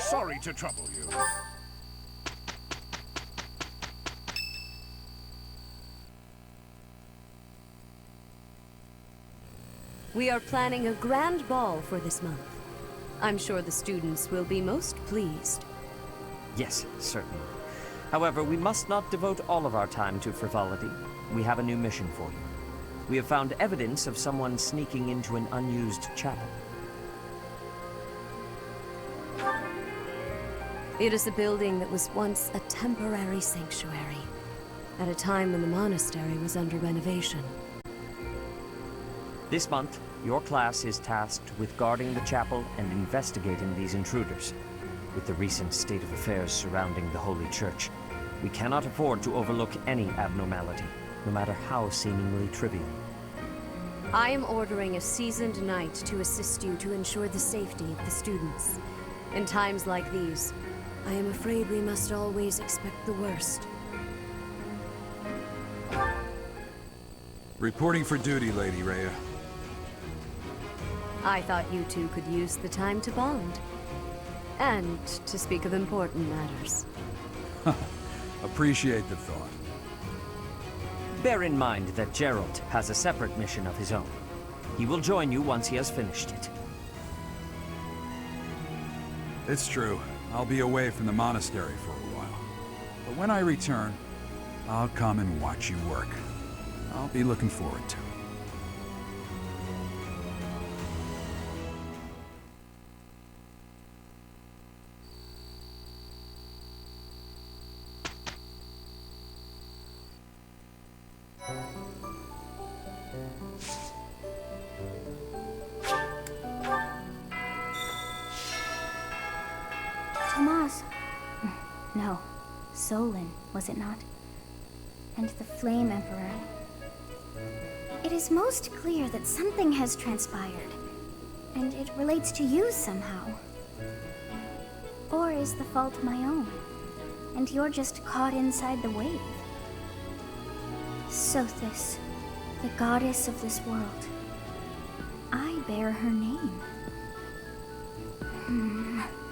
Sorry to trouble you. We are planning a grand ball for this month. I'm sure the students will be most pleased. Yes, certainly. However, we must not devote all of our time to frivolity. We have a new mission for you. We have found evidence of someone sneaking into an unused chapel. It is a building that was once a temporary sanctuary, at a time when the monastery was under renovation. This month, your class is tasked with guarding the chapel and investigating these intruders. With the recent state of affairs surrounding the Holy Church, we cannot afford to overlook any abnormality, no matter how seemingly trivial. I am ordering a seasoned knight to assist you to ensure the safety of the students. In times like these, I am afraid we must always expect the worst. Reporting for duty, Lady Rhea. I thought you two could use the time to bond. And to speak of important matters. Appreciate the thought. Bear in mind that Geralt has a separate mission of his own. He will join you once he has finished it. It's true. I'll be away from the monastery for a while. But when I return, I'll come and watch you work. I'll be looking forward to it. Tomas. No. Solon, was it not? And the Flame Emperor. It is most clear that something has transpired, and it relates to you somehow. Or is the fault my own, and you're just caught inside the wave? Sothis, the goddess of this world. I bear her name.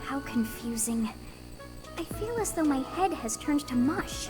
How confusing. I feel as though my head has turned to mush.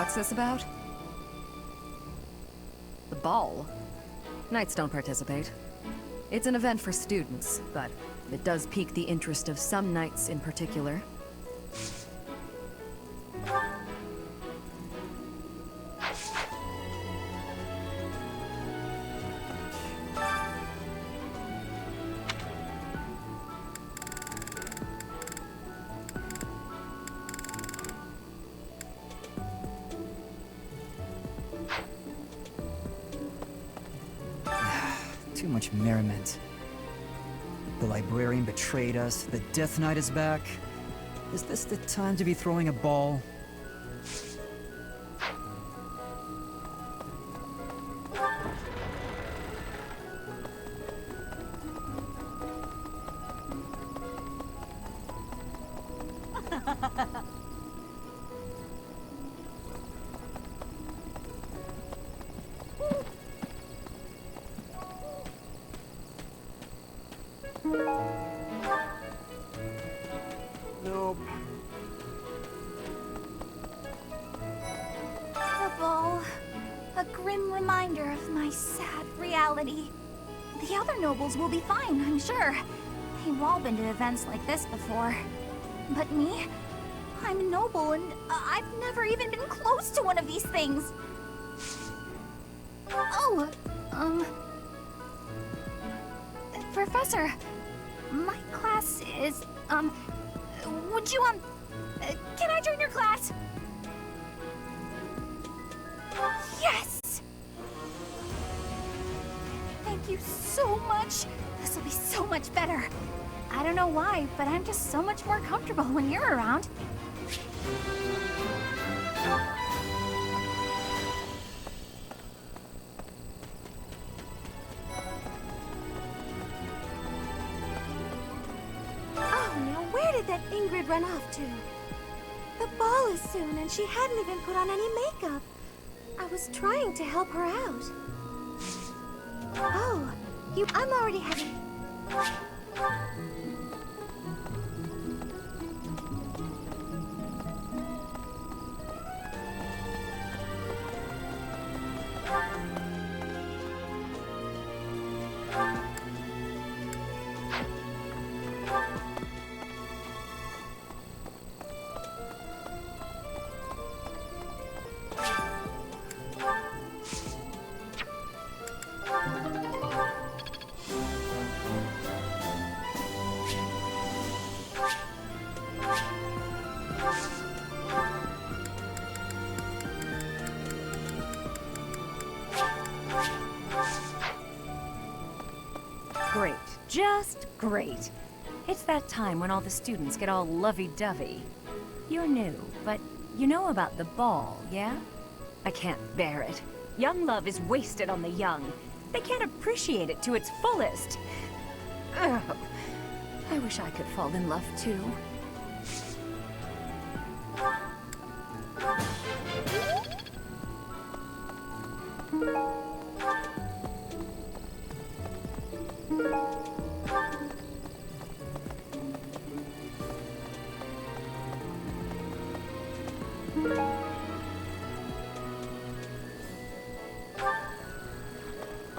What's this about? The ball? Knights don't participate. It's an event for students, but it does pique the interest of some knights in particular. Too much merriment. The librarian betrayed us, the Death Knight is back. Is this the time to be throwing a ball? Nope. The ball. A grim reminder of my sad reality. The other nobles will be fine, I'm sure. They've all been to events like this before. But me? I'm a noble and I've never even been close to one of these things. Oh, Professor, my class is, would you, can I join your class? Yes! Thank you so much. This will be so much better. I don't know why, but I'm just so much more comfortable when you're around. Oh, now where did that Ingrid run off to? The ball is soon, and she hadn't even put on any makeup. I was trying to help her out. Oh, I'm already having... Great. Just great. It's that time when all the students get all lovey-dovey. You're new, but you know about the ball, yeah? I can't bear it. Young love is wasted on the young. They can't appreciate it to its fullest. Ugh. I wish I could fall in love too.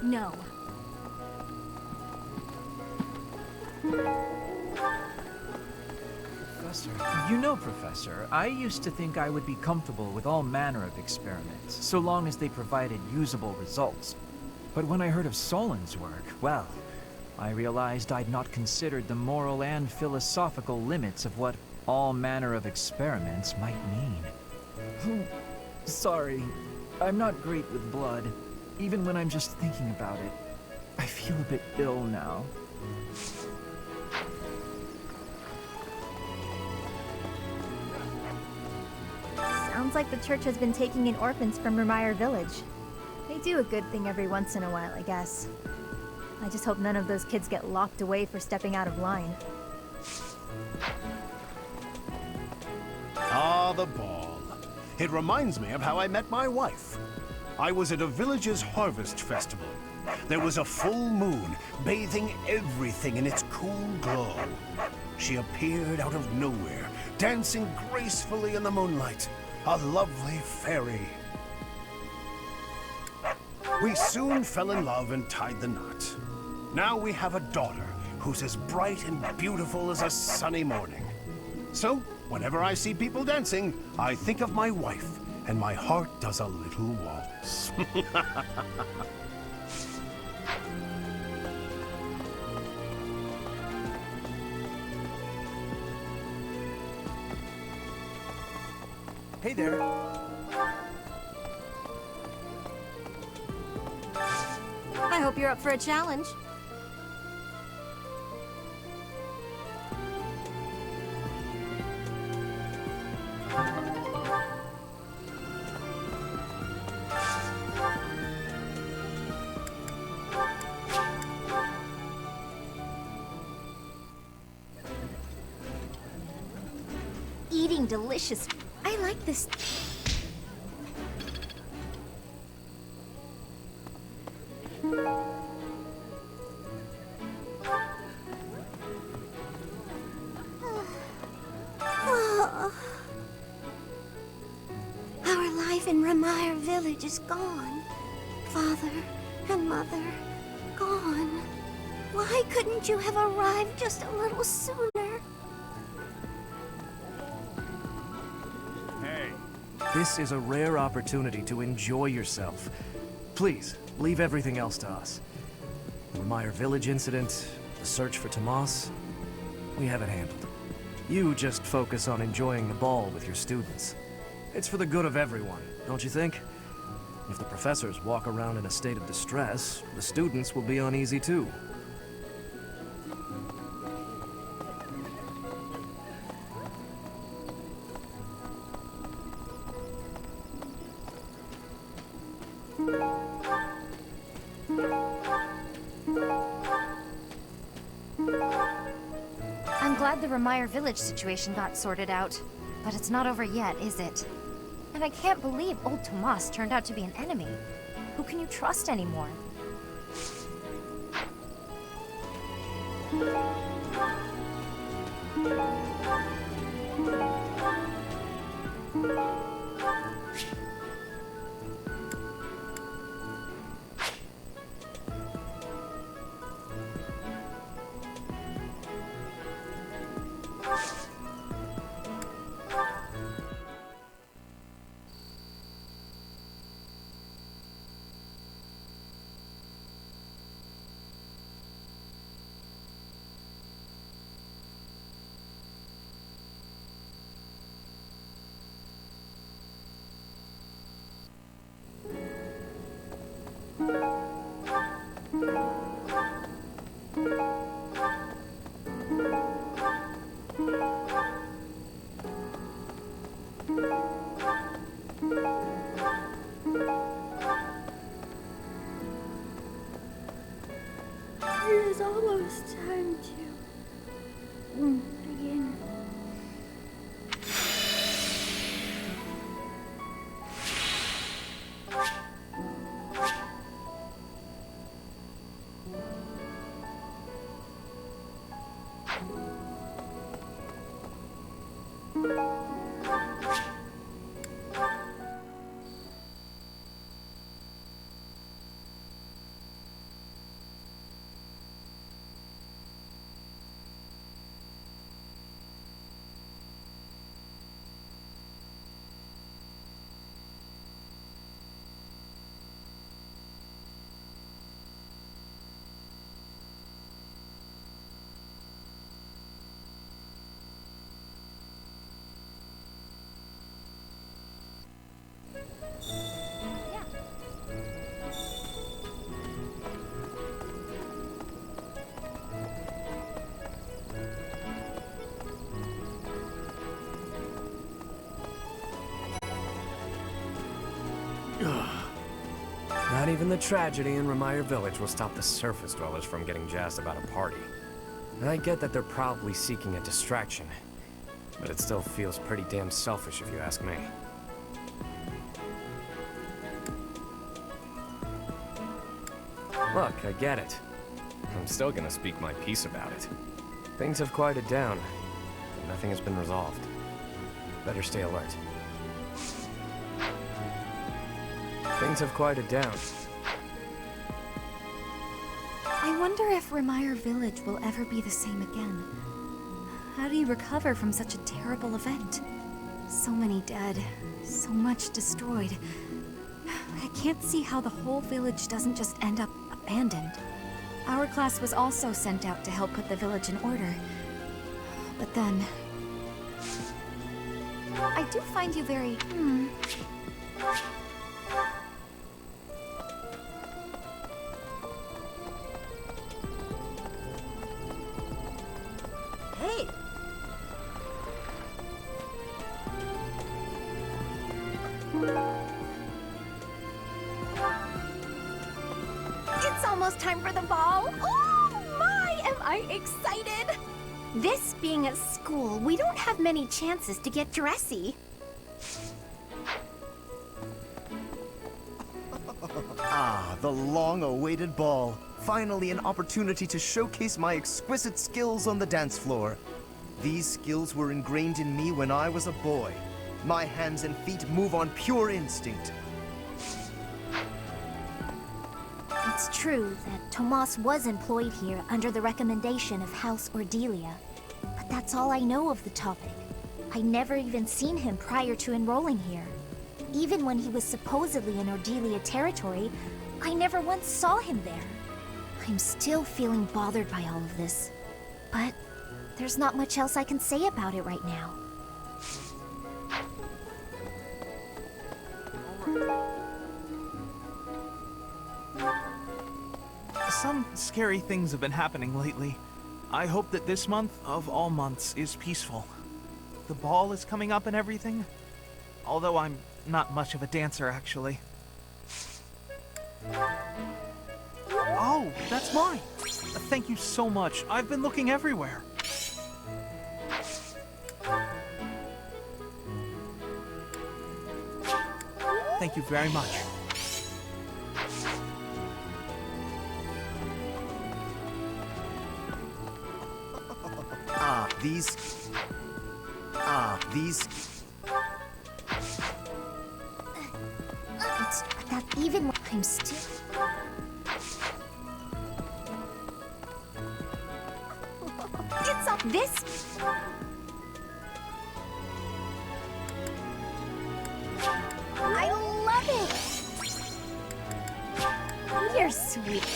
No. Professor. You know, Professor, I used to think I would be comfortable with all manner of experiments, so long as they provided usable results. But when I heard of Solon's work, well, I realized I'd not considered the moral and philosophical limits of what all manner of experiments might mean. Sorry, I'm not great with blood. Even when I'm just thinking about it, I feel a bit ill now. Sounds like the church has been taking in orphans from Remire Village. They do a good thing every once in a while, I guess. I just hope none of those kids get locked away for stepping out of line. Ah, the ball. It reminds me of how I met my wife. I was at a village's harvest festival. There was a full moon, bathing everything in its cool glow. She appeared out of nowhere, dancing gracefully in the moonlight. a lovely fairy. We soon fell in love and tied the knot. Now we have a daughter who's as bright and beautiful as a sunny morning. So, whenever I see people dancing, I think of my wife, and my heart does a little waltz. Hey there. I hope you're up for a challenge. Eating delicious. I like this. Our life in Remire Village is gone. Father and Mother, gone. Why couldn't you have arrived just a little sooner? Hey, this is a rare opportunity to enjoy yourself. Please, leave everything else to us. The Remire Village incident, the search for Tomas, we have it handled. You just focus on enjoying the ball with your students. It's for the good of everyone, don't you think? If the professors walk around in a state of distress, the students will be uneasy too. I'm glad the Remire Village situation got sorted out, but it's not over yet, is it? And I can't believe old Tomas turned out to be an enemy. Who can you trust anymore? It is almost time to begin. Not even the tragedy in Remire Village will stop the surface dwellers from getting jazzed about a party. I get that they're probably seeking a distraction, but it still feels pretty damn selfish if you ask me. Look, I get it. I'm still gonna speak my piece about it. Things have quieted down, but nothing has been resolved. Better stay alert. Things have quieted down. I wonder if Remire Village will ever be the same again. How do you recover from such a terrible event? So many dead, so much destroyed. I can't see how the whole village doesn't just end up abandoned. Our class was also sent out to help put the village in order. But then... I do find you very... Hey! It's almost time for the ball. Oh my, am I excited! This being a school, we don't have many chances to get dressy. Ah, the long-awaited ball. Finally an opportunity to showcase my exquisite skills on the dance floor. These skills were ingrained in me when I was a boy. My hands and feet move on pure instinct. It's true that Tomas was employed here under the recommendation of House Ordelia. But that's all I know of the topic. I never even seen him prior to enrolling here. Even when he was supposedly in Ordelia territory, I never once saw him there. I'm still feeling bothered by all of this. But there's not much else I can say about it right now. Some scary things have been happening lately. I hope that this month, of all months, is peaceful. The ball is coming up and everything. Although I'm not much of a dancer, actually. Oh, that's mine! Thank you so much. I've been looking everywhere. Thank you very much. These... It's that even when I'm still... It's up this... I love it! You're sweet.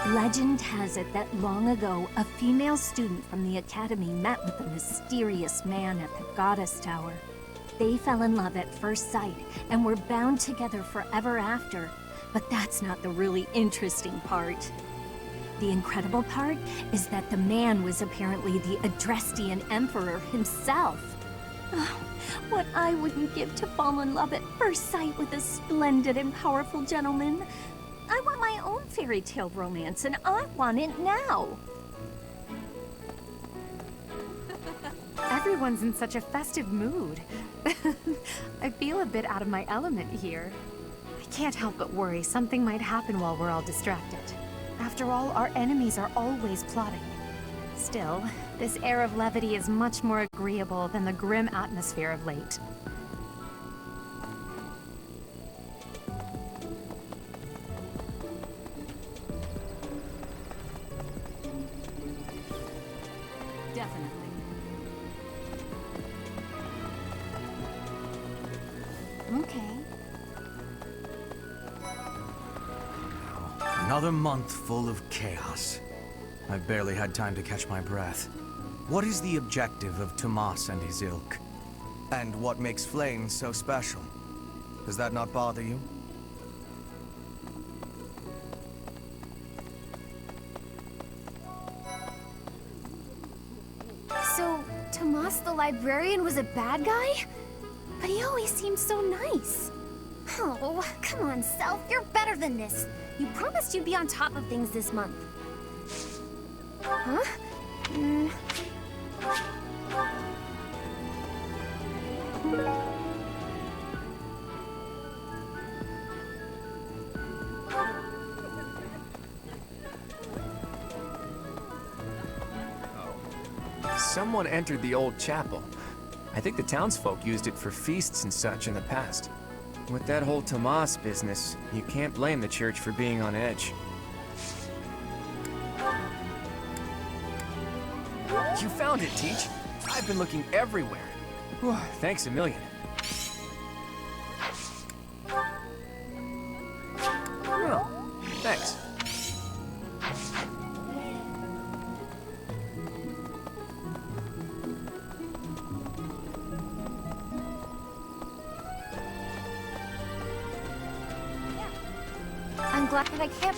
Legend has it that long ago, a female student from the academy met with a mysterious man at the Goddess Tower. They fell in love at first sight and were bound together forever after. But that's not the really interesting part. The incredible part is that the man was apparently the Adrestian Emperor himself. Oh, what I wouldn't give to fall in love at first sight with a splendid and powerful gentleman. I want my own fairy tale romance, and I want it now. Everyone's in such a festive mood. I feel a bit out of my element here. I can't help but worry something might happen while we're all distracted. After all, our enemies are always plotting. Still, this air of levity is much more agreeable than the grim atmosphere of late. Another month full of chaos. I've barely had time to catch my breath. What is the objective of Tomas and his ilk? And what makes Flame so special? Does that not bother you? So, Tomas the librarian was a bad guy? But he always seemed so nice. Oh, come on, Self, you're better than this. You promised you'd be on top of things this month. Huh? Someone entered the old chapel. I think the townsfolk used it for feasts and such in the past. With that whole Tomas business, you can't blame the church for being on edge. You found it, Teach. I've been looking everywhere. Whew, thanks a million. Oh, thanks. I'm glad that I can't...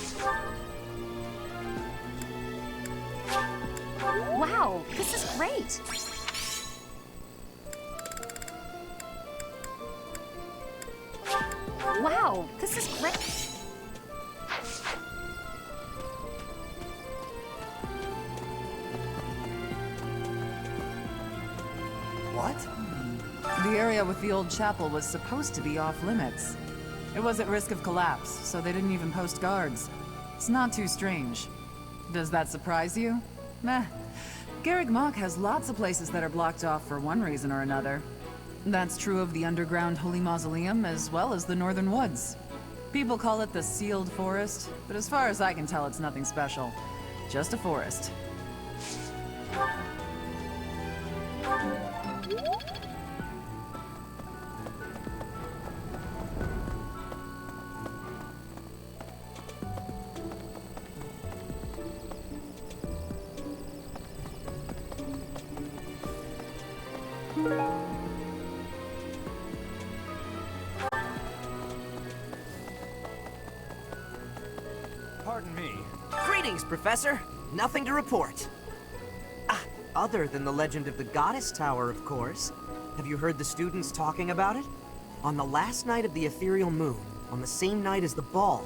Wow, this is great. Wow, this is great. What? The area with the old chapel was supposed to be off limits. It was at risk of collapse, so they didn't even post guards. It's not too strange. Does that surprise you? Meh. Garreg Mach has lots of places that are blocked off for one reason or another. That's true of the underground Holy Mausoleum as well as the Northern Woods. People call it the Sealed Forest, but as far as I can tell, it's nothing special. Just a forest. Pardon me. Greetings, Professor. Nothing to report. Other than the legend of the Goddess Tower, of course. Have you heard the students talking about it? On the last night of the ethereal moon, on the same night as the ball,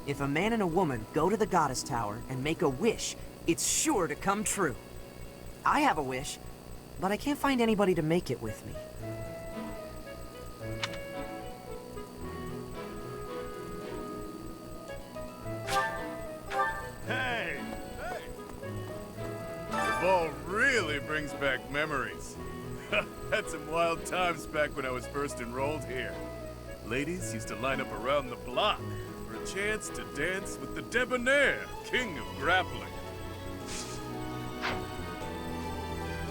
if a man and a woman go to the Goddess Tower and make a wish, it's sure to come true. I have a wish, but I can't find anybody to make it with me. Hey! The ball really brings back memories. Had some wild times back when I was first enrolled here. Ladies used to line up around the block for a chance to dance with the debonair king of grappling.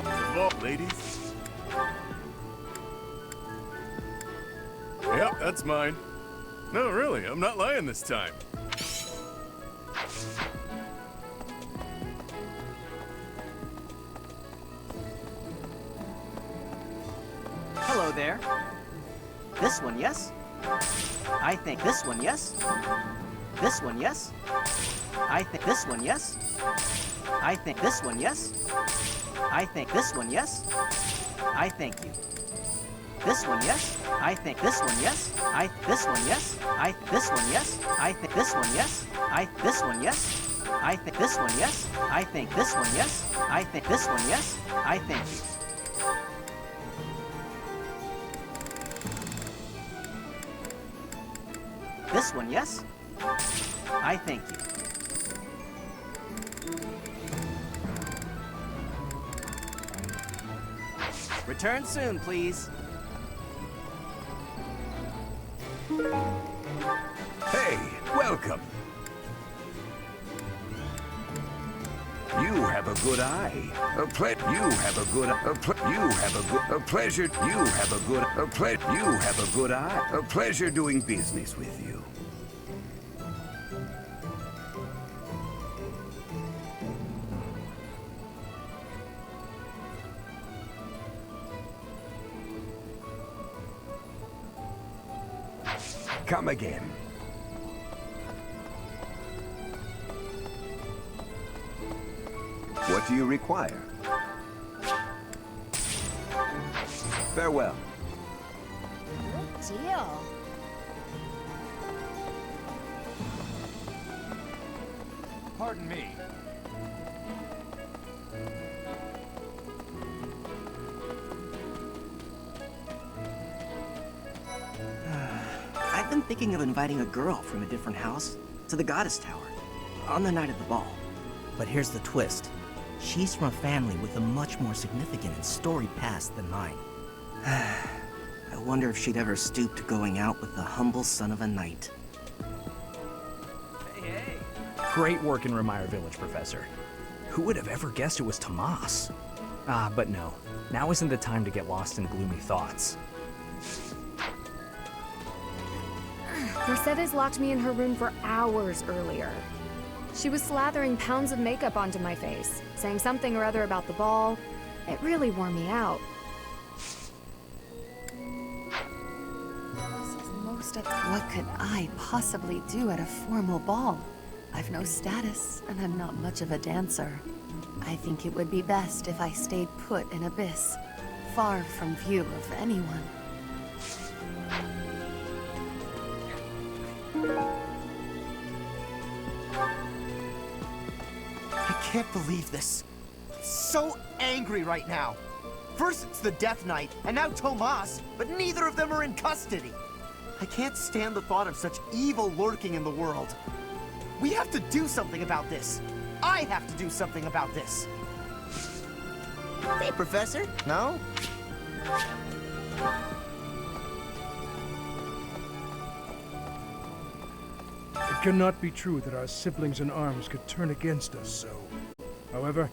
The ball, ladies. Yep, that's mine. No, really, I'm not lying this time. Hello there. This one, yes? I think this one, yes? This one, yes? I think this one, yes? I think this one, yes? I think this one, yes? I thank you. This one, yes? I think this one, yes? This one, yes? This one, yes? I think this one, yes? This one, yes? I think this one, yes? I think this one, yes? I think this one, yes? I thank you. This one, yes? I thank you. Return soon, please. Hey, welcome. You have a good eye. You have a good eye. A pleasure doing business with you. Come again. What do you require? Farewell. Good deal. Pardon me. thinking of inviting a girl from a different house to the Goddess Tower on the night of the ball. But here's the twist. She's from a family with a much more significant and storied past than mine. I wonder if she'd ever stoop to going out with the humble son of a knight. Great work in Remire Village, Professor. Who would have ever guessed it was Tomas? Ah, but no. Now isn't the time to get lost in gloomy thoughts. Mercedes locked me in her room for hours earlier. She was slathering pounds of makeup onto my face, saying something or other about the ball. It really wore me out. What could I possibly do at a formal ball? I've no status, and I'm not much of a dancer. I think it would be best if I stayed put in Abyss, far from view of anyone. I can't believe this. I'm so angry right now. First it's the Death Knight, and now Tomas, but neither of them are in custody. I can't stand the thought of such evil lurking in the world. We have to do something about this. I have to do something about this. Hey, Professor. No? It cannot be true that our siblings in arms could turn against us so. However,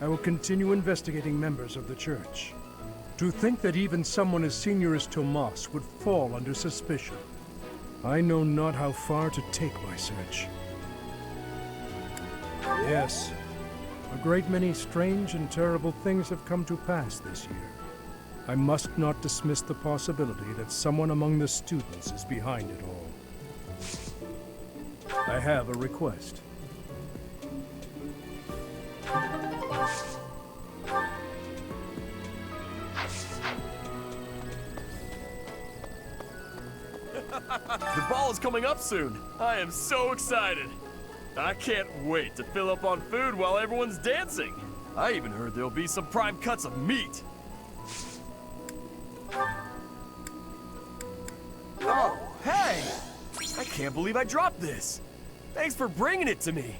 I will continue investigating members of the Church. To think that even someone as senior as Tomas would fall under suspicion. I know not how far to take my search. Yes, a great many strange and terrible things have come to pass this year. I must not dismiss the possibility that someone among the students is behind it all. I have a request. The ball is coming up soon. I am so excited. I can't wait to fill up on food while everyone's dancing. I even heard there'll be some prime cuts of meat. Oh, hey! I can't believe I dropped this. Thanks for bringing it to me.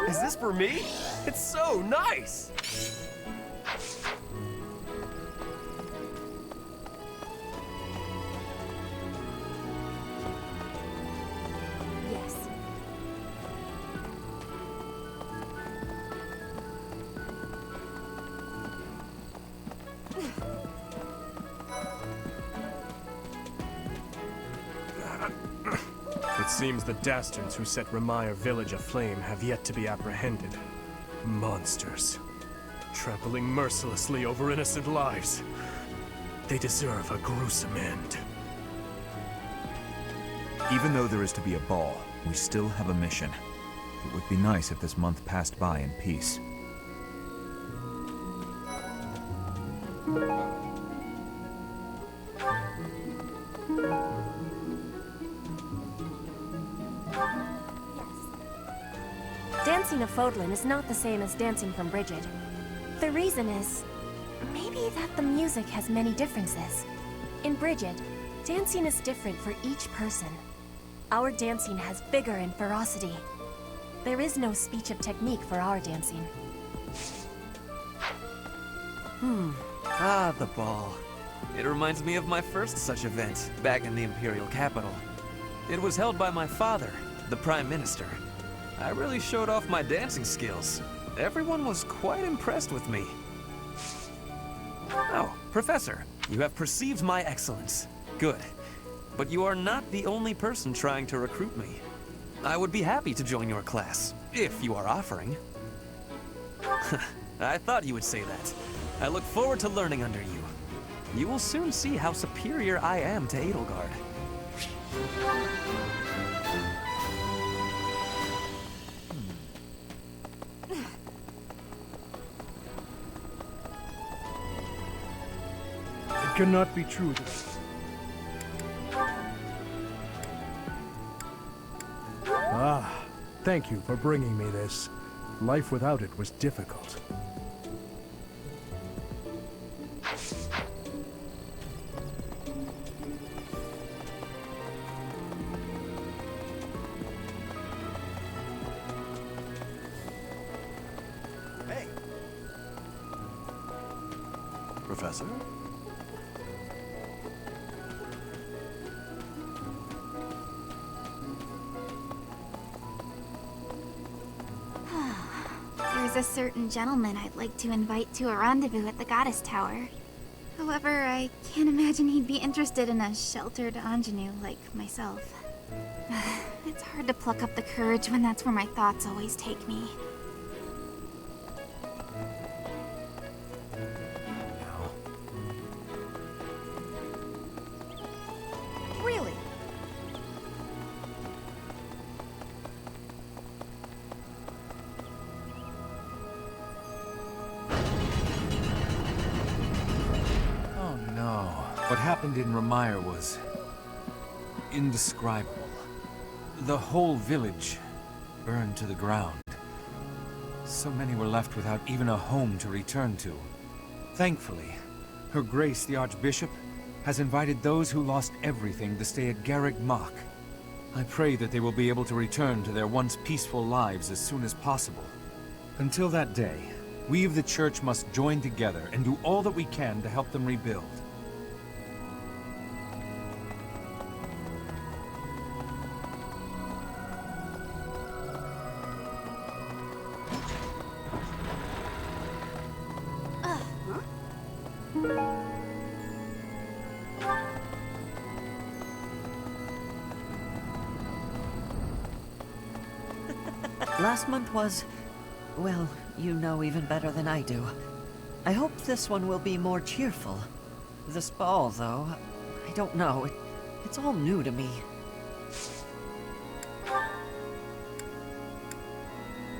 Is this for me? It's so nice! Yes. It seems the dastards who set Remire Village aflame have yet to be apprehended. Monsters. Trampling mercilessly over innocent lives. They deserve a gruesome end. Even though there is to be a ball, we still have a mission. It would be nice if this month passed by in peace. Dancing of Fodlan is not the same as dancing from Brigid. The reason is, maybe that the music has many differences. In Brigid, dancing is different for each person. Our dancing has vigor and ferocity. There is no speech of technique for our dancing. Ah, the ball. It reminds me of my first such event, back in the Imperial capital. It was held by my father, the Prime Minister. I really showed off my dancing skills. Everyone was quite impressed with me. Oh, Professor, you have perceived my excellence. Good. But you are not the only person trying to recruit me. I would be happy to join your class, if you are offering. I thought you would say that. I look forward to learning under you. You will soon see how superior I am to Edelgard. It cannot be true that... Ah, thank you for bringing me this. life without it was difficult. Hey! Professor? There's a certain gentleman I'd like to invite to a rendezvous at the Goddess Tower. However, I can't imagine he'd be interested in a sheltered ingenue like myself. It's hard to pluck up the courage when that's where my thoughts always take me. Really? Oh no. What happened in Remire was indescribable. The whole village burned to the ground. So many were left without even a home to return to. Thankfully, Her Grace the Archbishop has invited those who lost everything to stay at Garreg Mach. I pray that they will be able to return to their once peaceful lives as soon as possible. Until that day, we of the Church must join together and do all that we can to help them rebuild. Last month was, well, you know even better than I do. I hope this one will be more cheerful. This ball, though, I don't know. It's all new to me.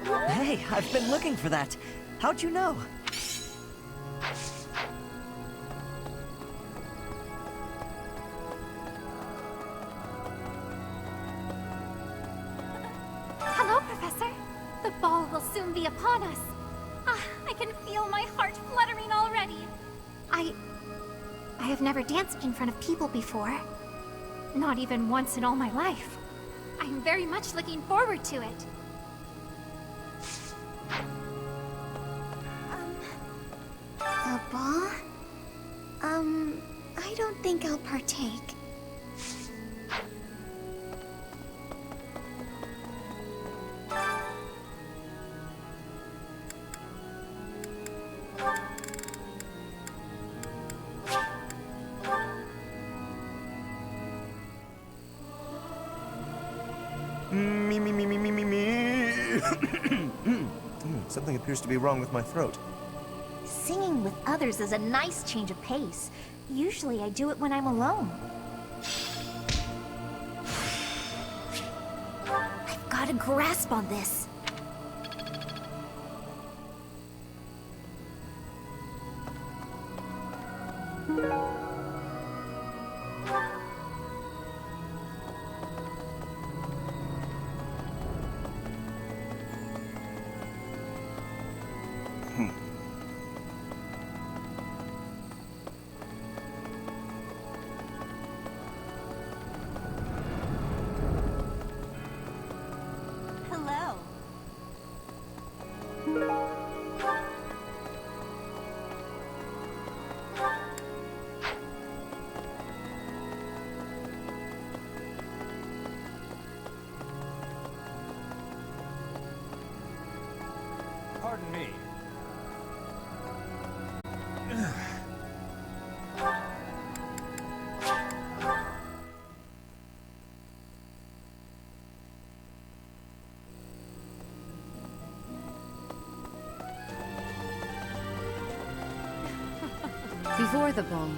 Hey, I've been looking for that. How'd you know? Hello, Professor. The ball will soon be upon us. Ah, I can feel my heart fluttering already. I have never danced in front of people before. Not even once in all my life. I am very much looking forward to it. The ball? I don't think I'll partake. Something appears to be wrong with my throat. Singing with others is a nice change of pace. Usually I do it when I'm alone. I've got a grasp on this. Hello. Pardon me. Before the ball,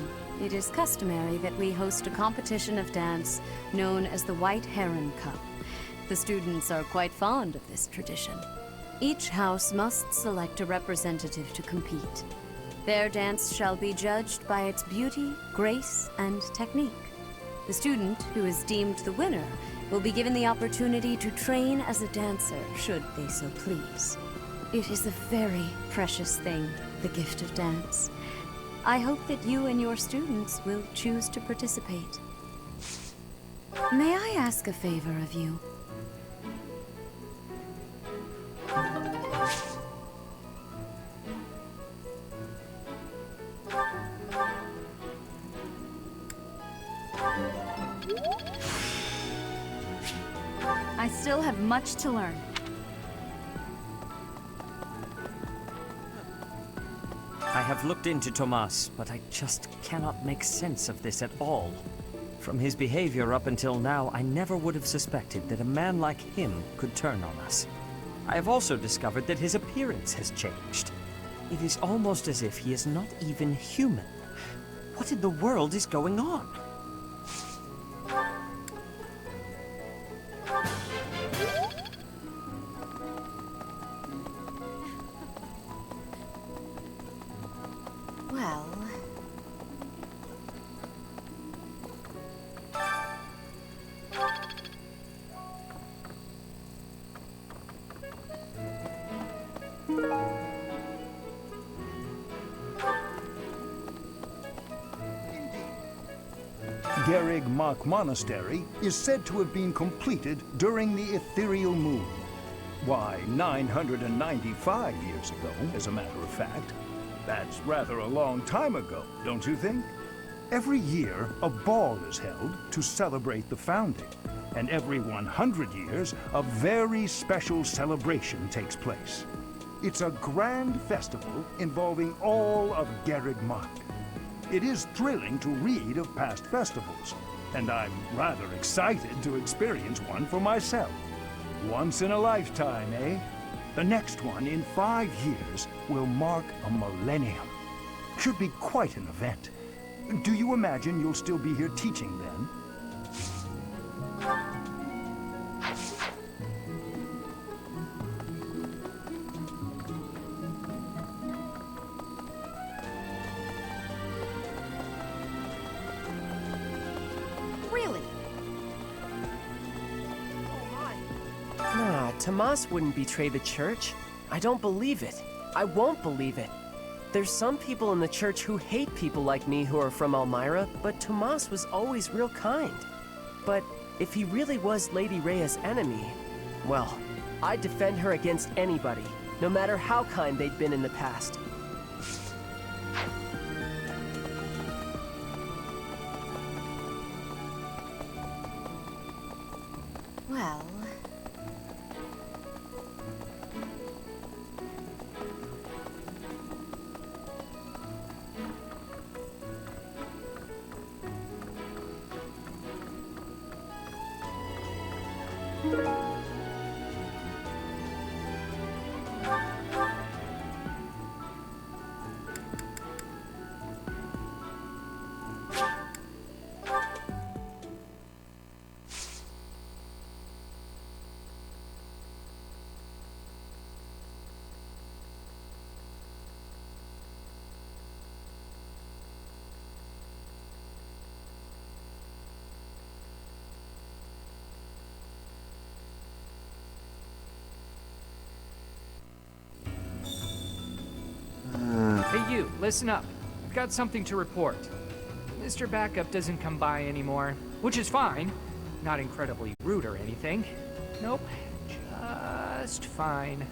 it is customary that we host a competition of dance known as the White Heron Cup. The students are quite fond of this tradition. Each house must select a representative to compete. Their dance shall be judged by its beauty, grace, and technique. The student who is deemed the winner will be given the opportunity to train as a dancer, should they so please. It is a very precious thing, the gift of dance. I hope that you and your students will choose to participate. May I ask a favor of you? I still have much to learn. I have looked into Tomas, but I just cannot make sense of this at all. From his behavior up until now, I never would have suspected that a man like him could turn on us. I have also discovered that his appearance has changed. It is almost as if he is not even human. What in the world is going on? Well... Garrig Mach Monastery is said to have been completed during the ethereal moon. Why, 995 years ago, as a matter of fact. That's rather a long time ago, don't you think? Every year, a ball is held to celebrate the founding, and every 100 years, a very special celebration takes place. It's a grand festival involving all of Garrig Mach. It is thrilling to read of past festivals, and I'm rather excited to experience one for myself. Once in a lifetime, eh? The next one, in 5 years, will mark a millennium. Should be quite an event. Do you imagine you'll still be here teaching then? Really? Nah, Tomas wouldn't betray the church. I don't believe it. I won't believe it. There's some people in the church who hate people like me who are from Elmira, but Tomas was always real kind. But if he really was Lady Rhea's enemy, well, I'd defend her against anybody, no matter how kind they'd been in the past. Well... Hey you, listen up. I've got something to report. Mr. Backup doesn't come by anymore, which is fine. Not incredibly rude or anything. Nope, just fine.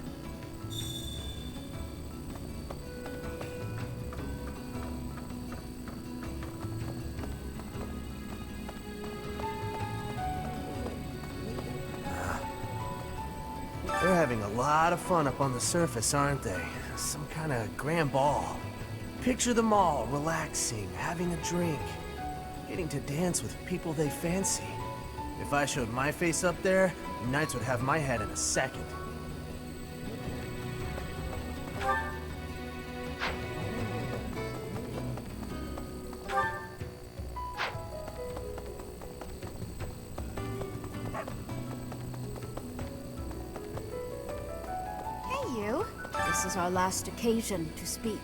They're having a lot of fun up on the surface, aren't they? Some kind of grand ball. Picture them all relaxing, having a drink, getting to dance with people they fancy. If I showed my face up there, the Knights would have my head in a second. Hey, you. This is our last occasion to speak.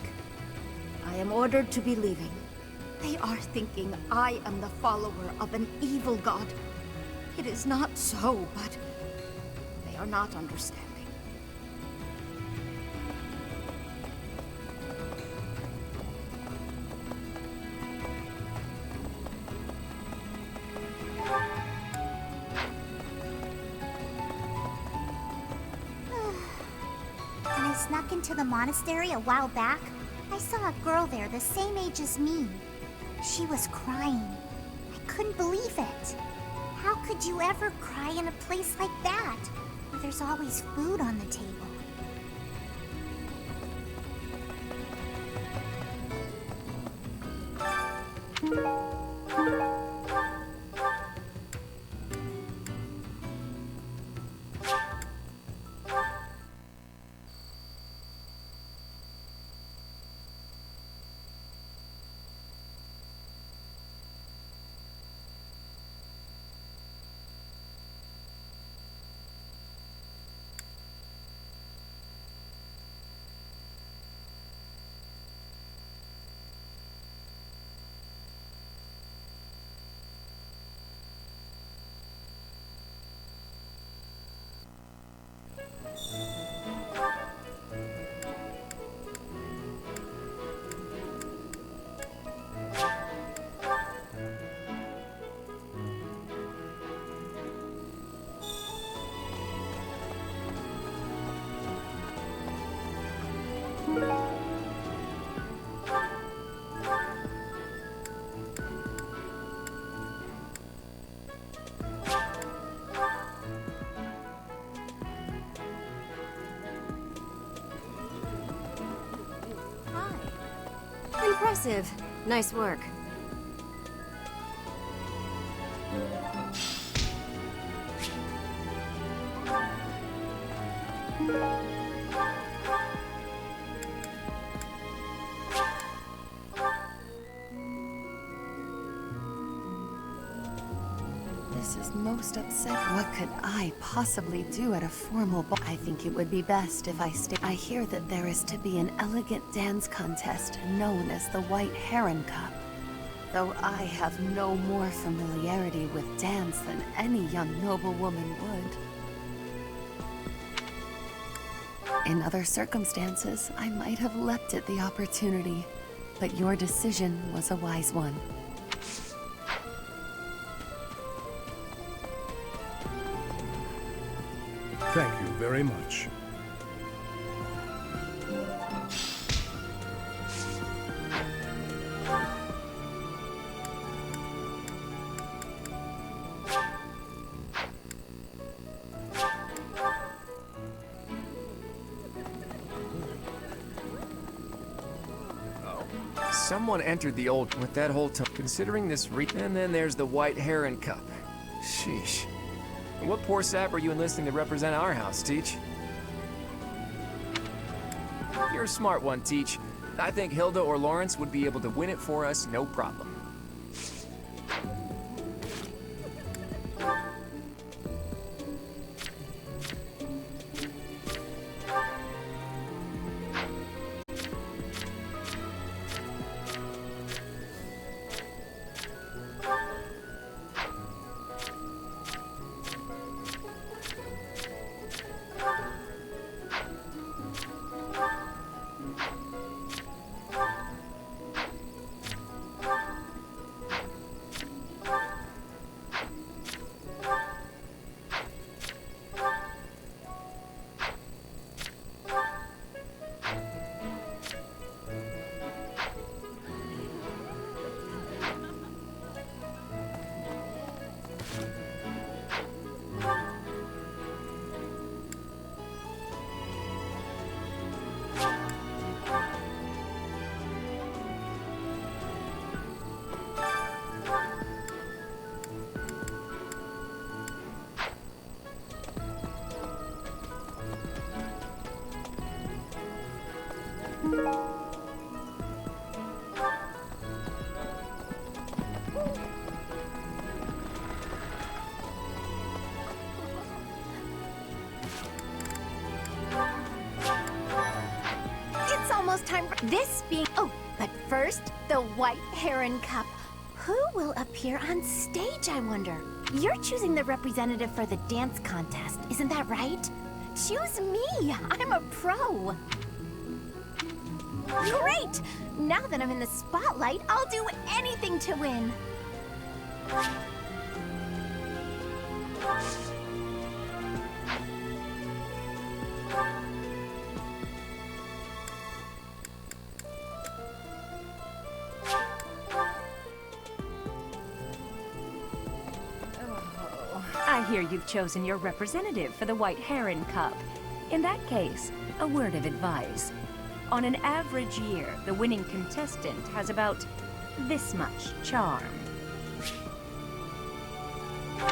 I am ordered to be leaving. They are thinking I am the follower of an evil god. It is not so, but they are not understanding. snuck into the monastery a while back, I saw a girl there the same age as me. She was crying. I couldn't believe it. How could you ever cry in a place like that, where there's always food on the table? Impressive. Nice work. This is most upset. What could I possibly do at a formal ball? I think it would be best if I stay. I hear that there is to be an elegant dance contest known as the White Heron Cup. Though I have no more familiarity with dance than any young noblewoman would. In other circumstances, I might have leapt at the opportunity, but your decision was a wise one. Thank you very much. Someone entered the old with that whole time. Considering this and then there's the White Heron Cup. Sheesh. And what poor sap are you enlisting to represent our house, Teach? You're a smart one, Teach. I think Hilda or Lawrence would be able to win it for us, no problem. It's almost time for this being... Oh, but first, the White Heron Cup. Who will appear on stage, I wonder? You're choosing the representative for the dance contest, isn't that right? Choose me! I'm a pro! Great! Now that I'm in the spotlight, I'll do anything to win! hear you've chosen your representative for the White Heron Cup. In that case, a word of advice. On an average year, the winning contestant has about this much charm.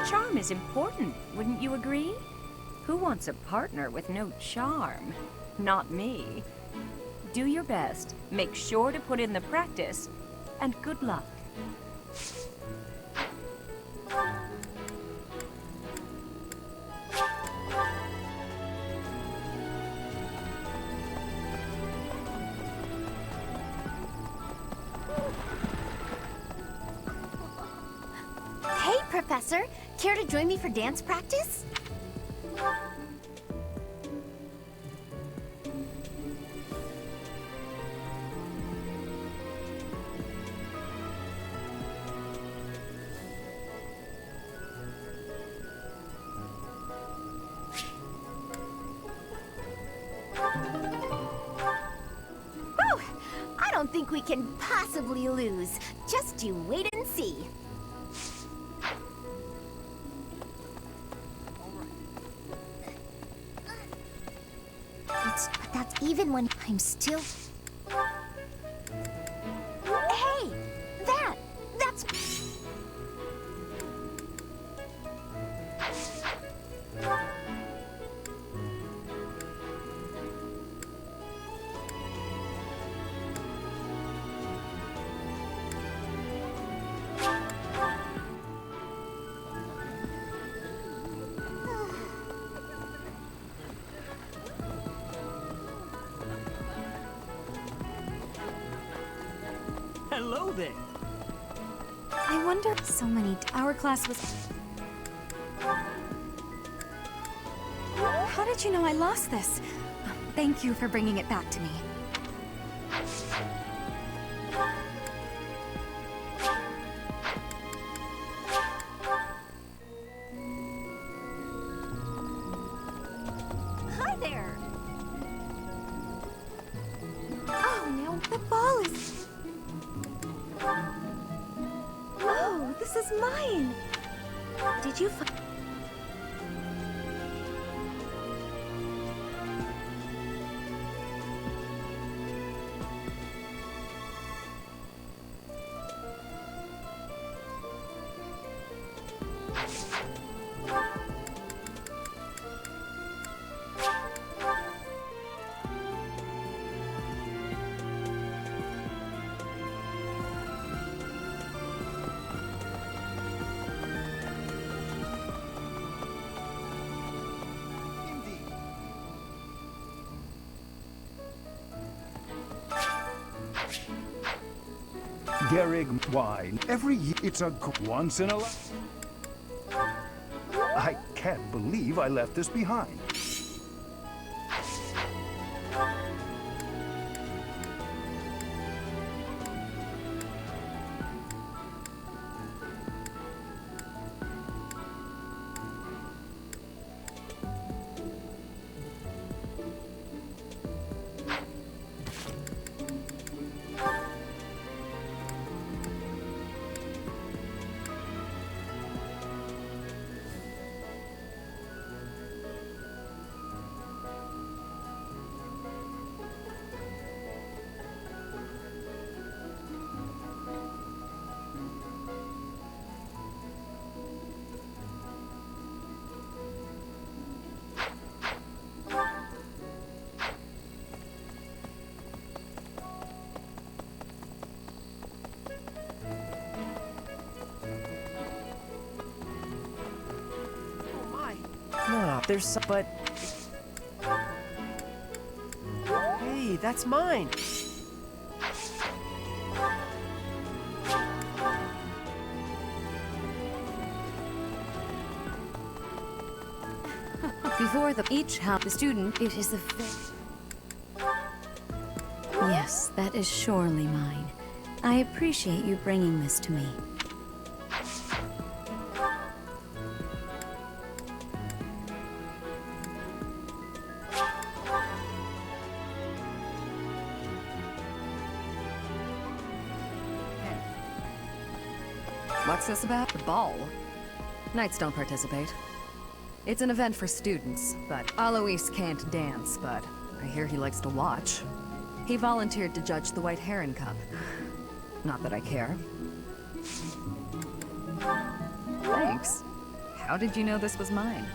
Charm is important, wouldn't you agree? Who wants a partner with no charm? Not me. Do your best, make sure to put in the practice, and good luck. Hey, Professor! Care to join me for dance practice? Whew! I don't think we can possibly lose. Just you wait and see. But that's even when I'm still... Hey! That's... Hello there. I wonder... So many... Our class was... How did you know I lost this? Thank you for bringing it back to me. Hi there! Oh, no, the ball is... Oh, this is mine! Did you find... Garrig, why? Every year, it's a once in a I can't believe I left this behind. No, there's some, but... Hey, that's mine! Before each help the student, it is the Yes, that is surely mine. I appreciate you bringing this to me. What's this about? The ball? Knights don't participate. It's an event for students, but Alois can't dance, but I hear he likes to watch. He volunteered to judge the White Heron Cup. Not that I care. Thanks. How did you know this was mine?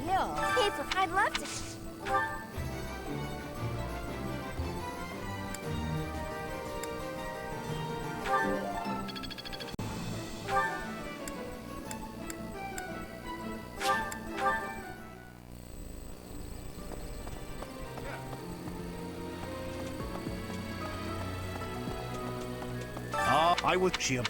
deal. I'd love to. I would cheer.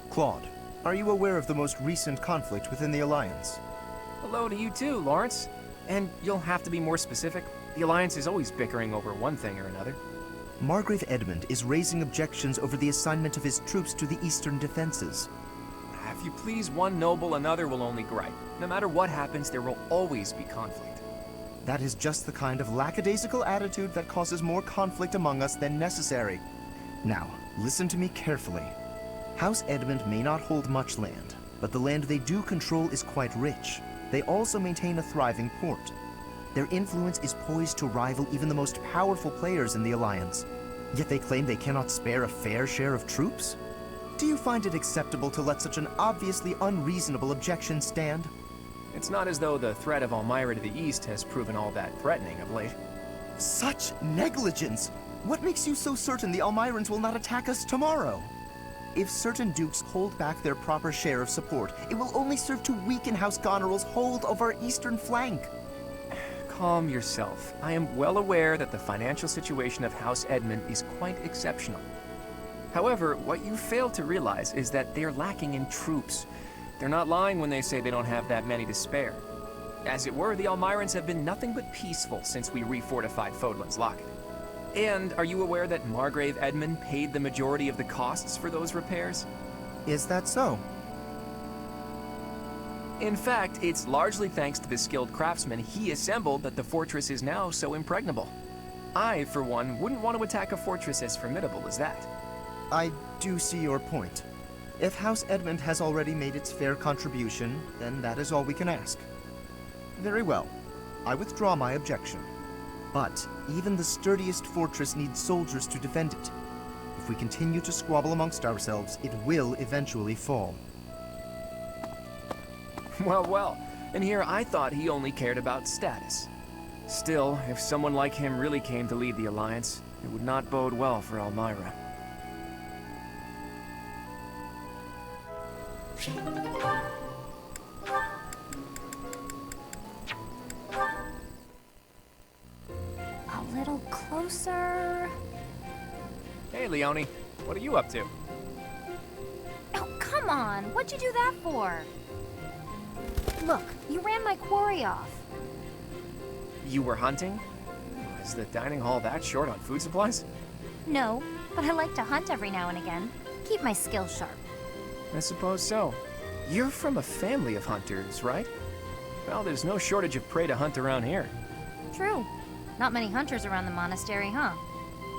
Claude, are you aware of the most recent conflict within the Alliance? Hello to you too, Lawrence. And you'll have to be more specific. The Alliance is always bickering over one thing or another. Margrave Edmund is raising objections over the assignment of his troops to the eastern defenses. If you please one noble, another will only gripe. No matter what happens, there will always be conflict. That is just the kind of lackadaisical attitude that causes more conflict among us than necessary. Now, listen to me carefully. House Edmund may not hold much land, but the land they do control is quite rich. They also maintain a thriving port. Their influence is poised to rival even the most powerful players in the Alliance. Yet they claim they cannot spare a fair share of troops? Do you find it acceptable to let such an obviously unreasonable objection stand? It's not as though the threat of Elmira to the east has proven all that threatening of late. Such negligence! What makes you so certain the Almirans will not attack us tomorrow? If certain dukes hold back their proper share of support, it will only serve to weaken House Goneril's hold of our eastern flank. Calm yourself. I am well aware that the financial situation of House Edmund is quite exceptional. However, what you fail to realize is that they're lacking in troops. They're not lying when they say they don't have that many to spare. As it were, the Almirans have been nothing but peaceful since we refortified Fodlan's Locket. And are you aware that Margrave Edmund paid the majority of the costs for those repairs? Is that so? In fact, it's largely thanks to the skilled craftsmen he assembled that the fortress is now so impregnable. I, for one, wouldn't want to attack a fortress as formidable as that. I do see your point. If House Edmund has already made its fair contribution, then that is all we can ask. Very well. I withdraw my objection. But even the sturdiest fortress needs soldiers to defend it. If we continue to squabble amongst ourselves, it will eventually fall. Well, and here I thought he only cared about status. Still, if someone like him really came to lead the Alliance, it would not bode well for Elmira. A little closer. Hey, Leone. What are you up to? Oh, come on. What'd you do that for? Look, you ran my quarry off. You were hunting? Is the dining hall that short on food supplies? No, but I like to hunt every now and again. Keep my skills sharp. I suppose so. You're from a family of hunters, right? Well, there's no shortage of prey to hunt around here. True. Not many hunters around the monastery, huh?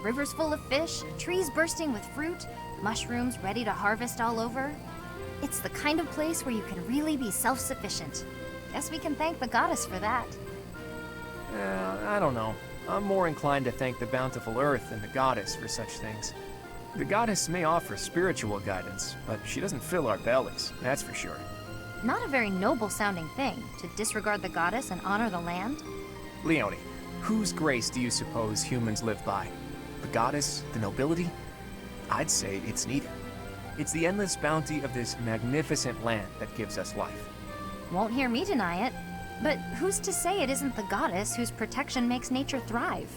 Rivers full of fish, trees bursting with fruit, mushrooms ready to harvest all over. It's the kind of place where you can really be self-sufficient. Guess we can thank the goddess for that. I don't know. I'm more inclined to thank the bountiful earth than the goddess for such things. The goddess may offer spiritual guidance, but she doesn't fill our bellies, that's for sure. Not a very noble-sounding thing, to disregard the goddess and honor the land. Leone, whose grace do you suppose humans live by? The goddess? The nobility? I'd say it's neither. It's the endless bounty of this magnificent land that gives us life. Won't hear me deny it. But who's to say it isn't the goddess whose protection makes nature thrive?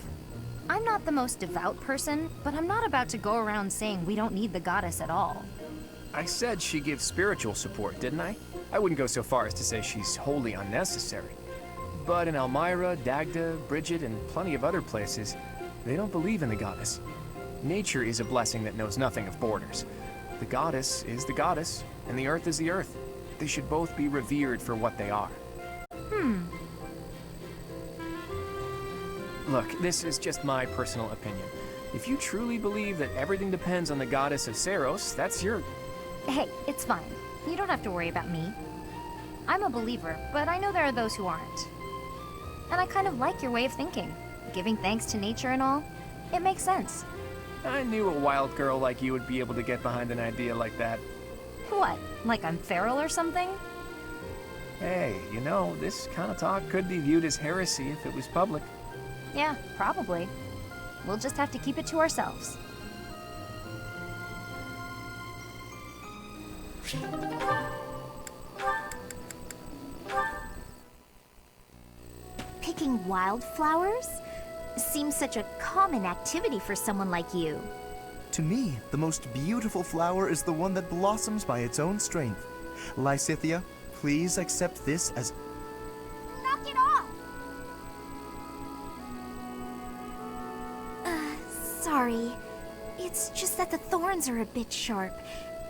I'm not the most devout person, but I'm not about to go around saying we don't need the goddess at all. I said she gives spiritual support, didn't I? I wouldn't go so far as to say she's wholly unnecessary. But in Elmira, Dagda, Bridget, and plenty of other places, they don't believe in the goddess. Nature is a blessing that knows nothing of borders. The goddess is the goddess, and the earth is the earth. They should both be revered for what they are. Look, this is just my personal opinion. If you truly believe that everything depends on the goddess of Saros, that's your... Hey, it's fine. You don't have to worry about me. I'm a believer, but I know there are those who aren't. And I kind of like your way of thinking. Giving thanks to nature and all. It makes sense. I knew a wild girl like you would be able to get behind an idea like that. What? Like I'm feral or something? Hey, you know, this kind of talk could be viewed as heresy if it was public. Yeah, probably. We'll just have to keep it to ourselves. Picking wildflowers? Seems such a common activity for someone like you. To me, the most beautiful flower is the one that blossoms by its own strength. Lysithea, please accept this as... Knock it off! Sorry. It's just that the thorns are a bit sharp,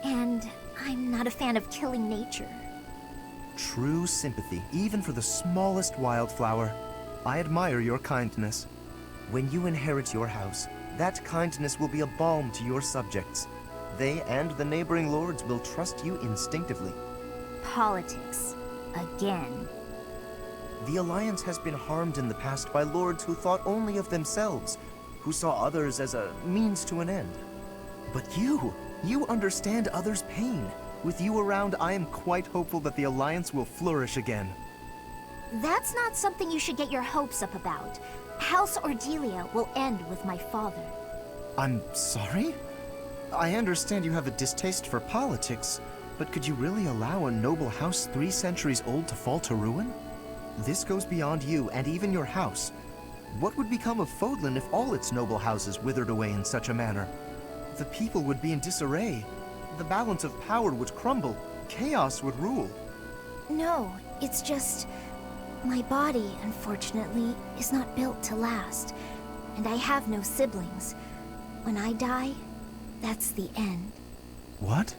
and I'm not a fan of killing nature. True sympathy, even for the smallest wildflower. I admire your kindness. When you inherit your house, that kindness will be a balm to your subjects. They and the neighboring lords will trust you instinctively. Politics. Again. The Alliance has been harmed in the past by lords who thought only of themselves, who saw others as a means to an end. But you understand others' pain. With you around, I am quite hopeful that the Alliance will flourish again. That's not something you should get your hopes up about. House Ordelia will end with my father. I'm sorry? I understand you have a distaste for politics, but could you really allow a noble house 3 centuries old to fall to ruin? This goes beyond you and even your house. What would become of Fodlan if all its noble houses withered away in such a manner? The people would be in disarray. The balance of power would crumble. Chaos would rule. No, it's just... my body, unfortunately, is not built to last. And I have no siblings. When I die, that's the end. What?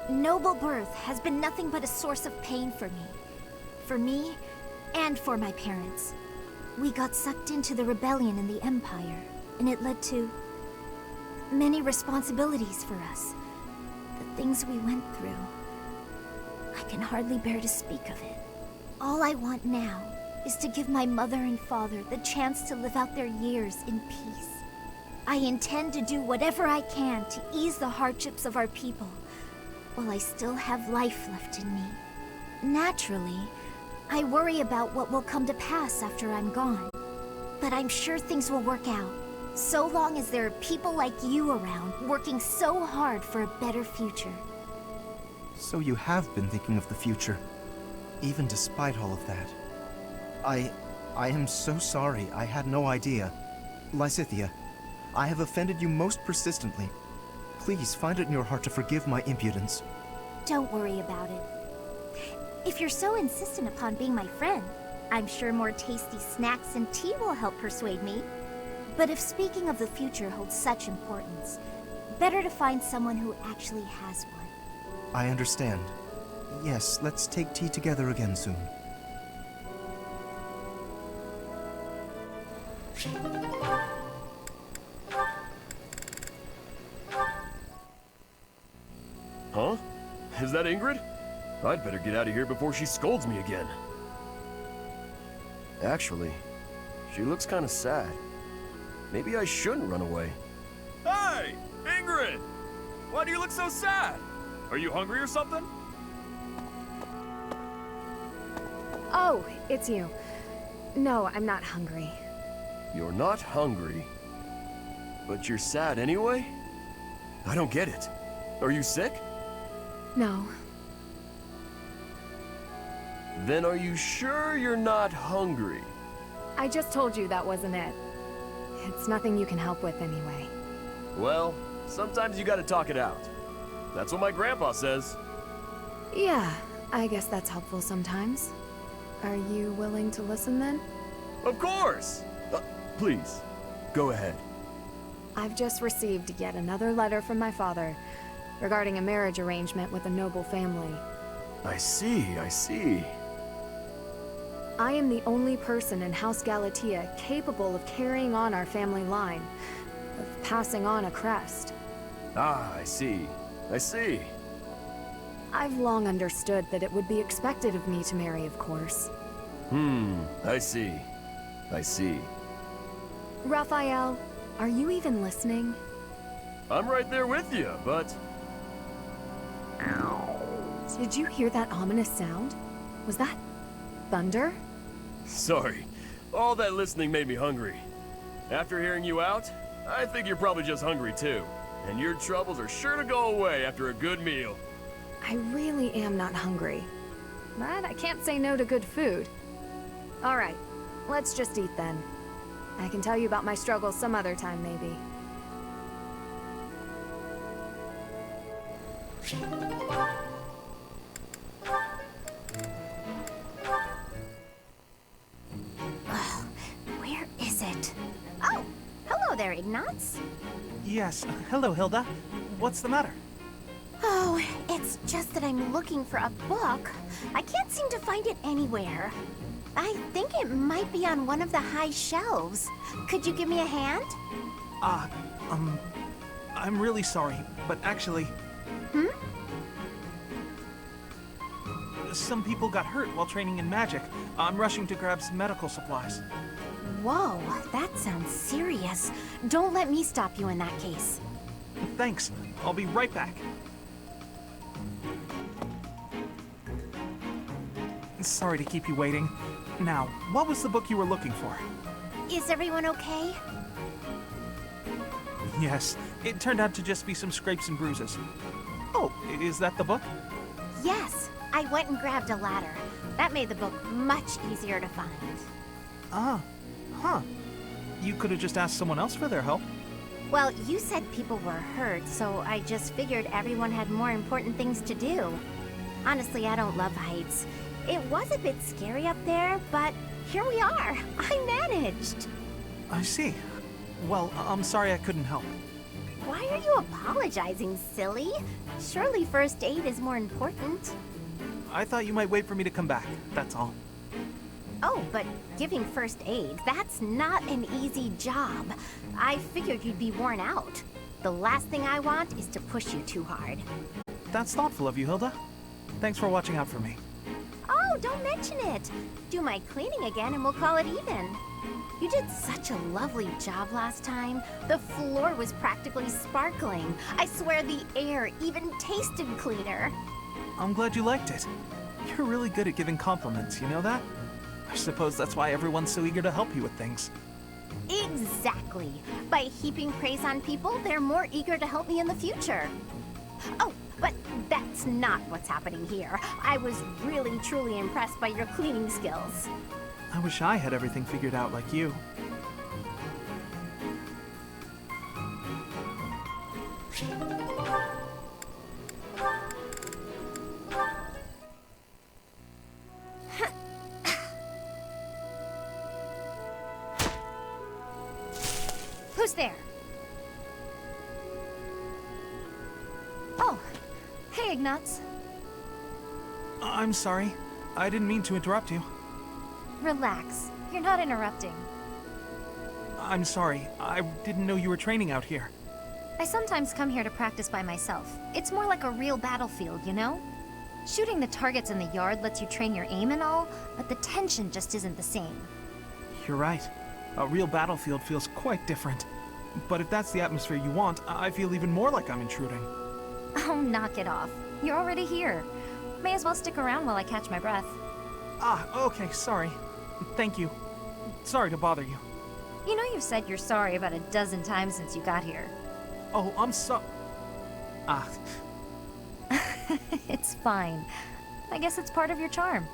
Noble birth has been nothing but a source of pain for me. For me, and for my parents. We got sucked into the rebellion in the Empire, and it led to... many responsibilities for us. The things we went through. I can hardly bear to speak of it. All I want now is to give my mother and father the chance to live out their years in peace. I intend to do whatever I can to ease the hardships of our people, while I still have life left in me. Naturally, I worry about what will come to pass after I'm gone. But I'm sure things will work out, so long as there are people like you around working so hard for a better future. So you have been thinking of the future, even despite all of that. I am so sorry. I had no idea. Lysithea, I have offended you most persistently. Please find it in your heart to forgive my impudence. Don't worry about it. If you're so insistent upon being my friend, I'm sure more tasty snacks and tea will help persuade me. But if speaking of the future holds such importance, better to find someone who actually has one. I understand. Yes, let's take tea together again soon. Huh? Is that Ingrid? I'd better get out of here before she scolds me again. Actually, she looks kind of sad. Maybe I shouldn't run away. Hey! Ingrid! Why do you look so sad? Are you hungry or something? Oh, it's you. No, I'm not hungry. You're not hungry, but you're sad anyway? I don't get it. Are you sick? No. Then are you sure you're not hungry? I just told you that wasn't it. It's nothing you can help with anyway. Well, sometimes you gotta talk it out. That's what my grandpa says. Yeah, I guess that's helpful sometimes. Are you willing to listen then? Of course! Please, go ahead. I've just received yet another letter from my father regarding a marriage arrangement with a noble family. I see, I see. I am the only person in House Galatea capable of carrying on our family line, of passing on a crest. Ah, I see. I see. I've long understood that it would be expected of me to marry, of course. I see. I see. Raphael, are you even listening? I'm right there with you, but... Did you hear that ominous sound? Was that thunder? Sorry. All that listening made me hungry. After hearing you out, I think you're probably just hungry too. And your troubles are sure to go away after a good meal. I really am not hungry. But I can't say no to good food. Alright, let's just eat then. I can tell you about my struggles some other time, maybe. Where is it? Oh, hello there, Ignatz. Yes, hello, Hilda. What's the matter? Oh, it's just that I'm looking for a book. I can't seem to find it anywhere. I think it might be on one of the high shelves. Could you give me a hand? I'm really sorry, but actually... Some people got hurt while training in magic. I'm rushing to grab some medical supplies. Whoa, that sounds serious. Don't let me stop you in that case. Thanks. I'll be right back. Sorry to keep you waiting. Now, what was the book you were looking for? Is everyone okay? Yes, it turned out to just be some scrapes and bruises. Oh, is that the book? Yes, I went and grabbed a ladder. That made the book much easier to find. Ah, huh. You could have just asked someone else for their help. Well, you said people were hurt, so I just figured everyone had more important things to do. Honestly, I don't love heights. It was a bit scary up there, but here we are. I managed. I see. Well, I'm sorry I couldn't help. Why are you apologizing, silly? Surely first aid is more important. I thought you might wait for me to come back, that's all. Oh, but giving first aid, that's not an easy job. I figured you'd be worn out. The last thing I want is to push you too hard. That's thoughtful of you, Hilda. Thanks for watching out for me. Oh, don't mention it. Do my cleaning again and we'll call it even. You did such a lovely job last time. The floor was practically sparkling. I swear the air even tasted cleaner. I'm glad you liked it. You're really good at giving compliments, you know that? I suppose that's why everyone's so eager to help you with things. Exactly. By heaping praise on people, they're more eager to help me in the future. Oh, but that's not what's happening here. I was really, truly impressed by your cleaning skills. I wish I had everything figured out like you. Who's there? Oh, hey, Ignatz. I'm sorry. I didn't mean to interrupt you. Relax. You're not interrupting. I'm sorry. I didn't know you were training out here. I sometimes come here to practice by myself. It's more like a real battlefield, you know? Shooting the targets in the yard lets you train your aim and all, but the tension just isn't the same. You're right. A real battlefield feels quite different. But if that's the atmosphere you want, I feel even more like I'm intruding. Oh, knock it off. You're already here. May as well stick around while I catch my breath. Ah, okay, sorry. Thank you. Sorry to bother you. You know you've said you're sorry about a dozen times since you got here. Oh, I'm Ah. It's fine. I guess it's part of your charm.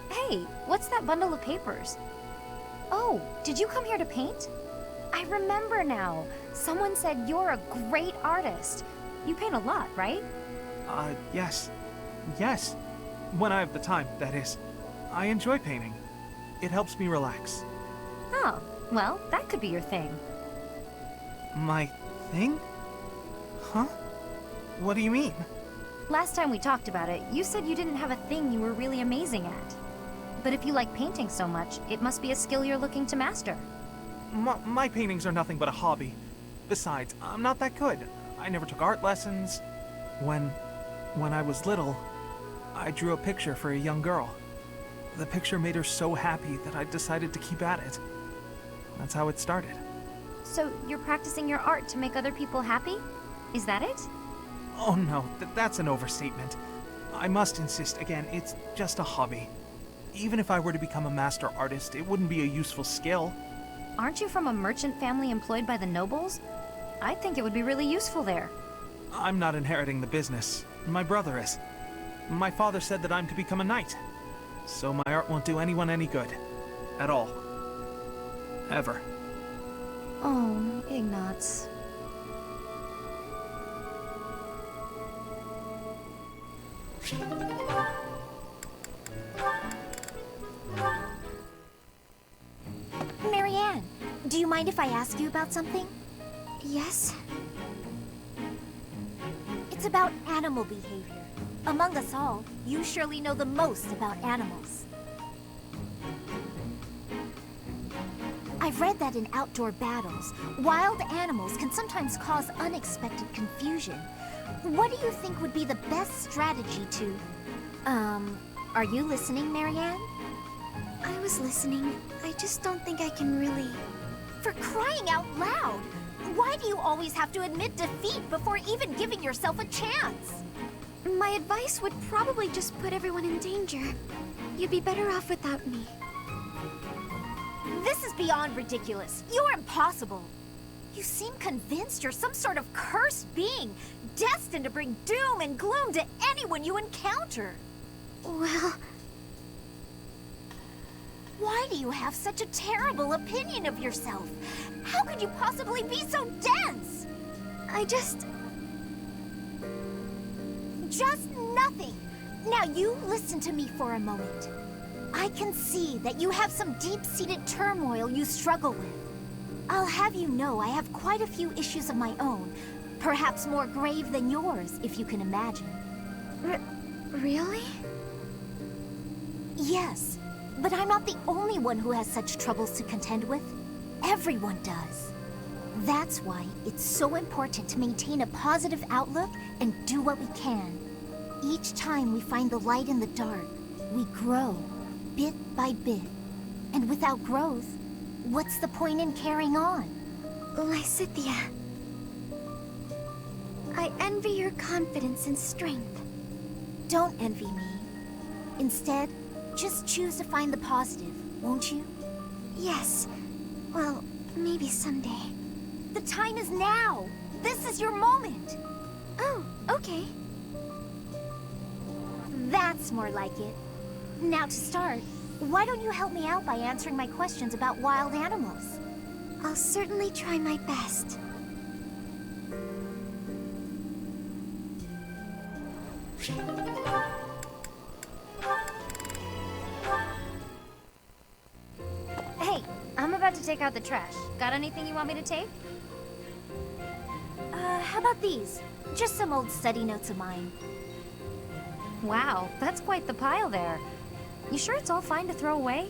Hey, what's that bundle of papers? Oh, did you come here to paint? I remember now. Someone said you're a great artist. You paint a lot, right? Yes. Yes. When I have the time, that is. I enjoy painting. It helps me relax. Oh, well, that could be your thing. My thing? Huh? What do you mean? Last time we talked about it, you said you didn't have a thing you were really amazing at. But if you like painting so much, it must be a skill you're looking to master. My paintings are nothing but a hobby. Besides, I'm not that good. I never took art lessons. When When I was little, I drew a picture for a young girl. The picture made her so happy that I decided to keep at it. That's how it started. So you're practicing your art to make other people happy? Is that it? Oh no, that's an overstatement. I must insist again, it's just a hobby. Even if I were to become a master artist, it wouldn't be a useful skill. Aren't you from a merchant family employed by the nobles? I think it would be really useful there. I'm not inheriting the business. My brother is. My father said that I'm to become a knight. So my art won't do anyone any good. At all. Ever. Oh, Ignatz. Marianne, do you mind if I ask you about something? Yes? It's about animal behavior. Among us all, you surely know the most about animals. I've read that in outdoor battles, wild animals can sometimes cause unexpected confusion. What do you think would be the best strategy to... are you listening, Marianne? I was listening. I just don't think I can really... For crying out loud! Why do you always have to admit defeat before even giving yourself a chance? My advice would probably just put everyone in danger. You'd be better off without me. This is beyond ridiculous. You're impossible. You seem convinced you're some sort of cursed being, destined to bring doom and gloom to anyone you encounter. Well... Why do you have such a terrible opinion of yourself? How could you possibly be so dense? I just... Just nothing. Now you listen to me for a moment. I can see that you have some deep-seated turmoil you struggle with. I'll have you know I have quite a few issues of my own, perhaps more grave than yours, if you can imagine. Really? Yes, but I'm not the only one who has such troubles to contend with. Everyone does. That's why it's so important to maintain a positive outlook and do what we can. Each time we find the light in the dark, we grow, bit by bit. And without growth, what's the point in carrying on? Lysithea, I envy your confidence and strength. Don't envy me. Instead, just choose to find the positive, won't you? Yes. Well, maybe someday. The time is now! This is your moment! Oh, okay. That's more like it. Now to start, why don't you help me out by answering my questions about wild animals? I'll certainly try my best. Hey, I'm about to take out the trash. Got anything you want me to take? How about these? Just some old study notes of mine. Wow, that's quite the pile there. You sure it's all fine to throw away?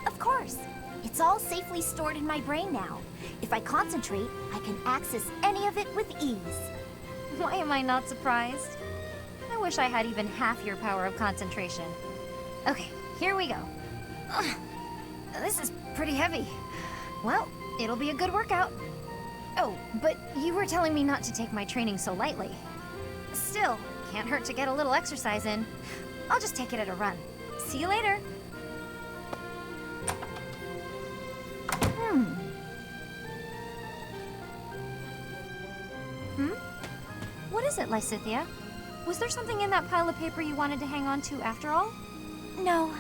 Of course. It's all safely stored in my brain now. If I concentrate, I can access any of it with ease. Why am I not surprised? I wish I had even half your power of concentration. Okay, here we go. Ugh, this is pretty heavy. Well, it'll be a good workout. Oh, but you were telling me not to take my training so lightly. Still, can't hurt to get a little exercise in. I'll just take it at a run. See you later. What is it, Lysithea? Was there something in that pile of paper you wanted to hang on to after all? No,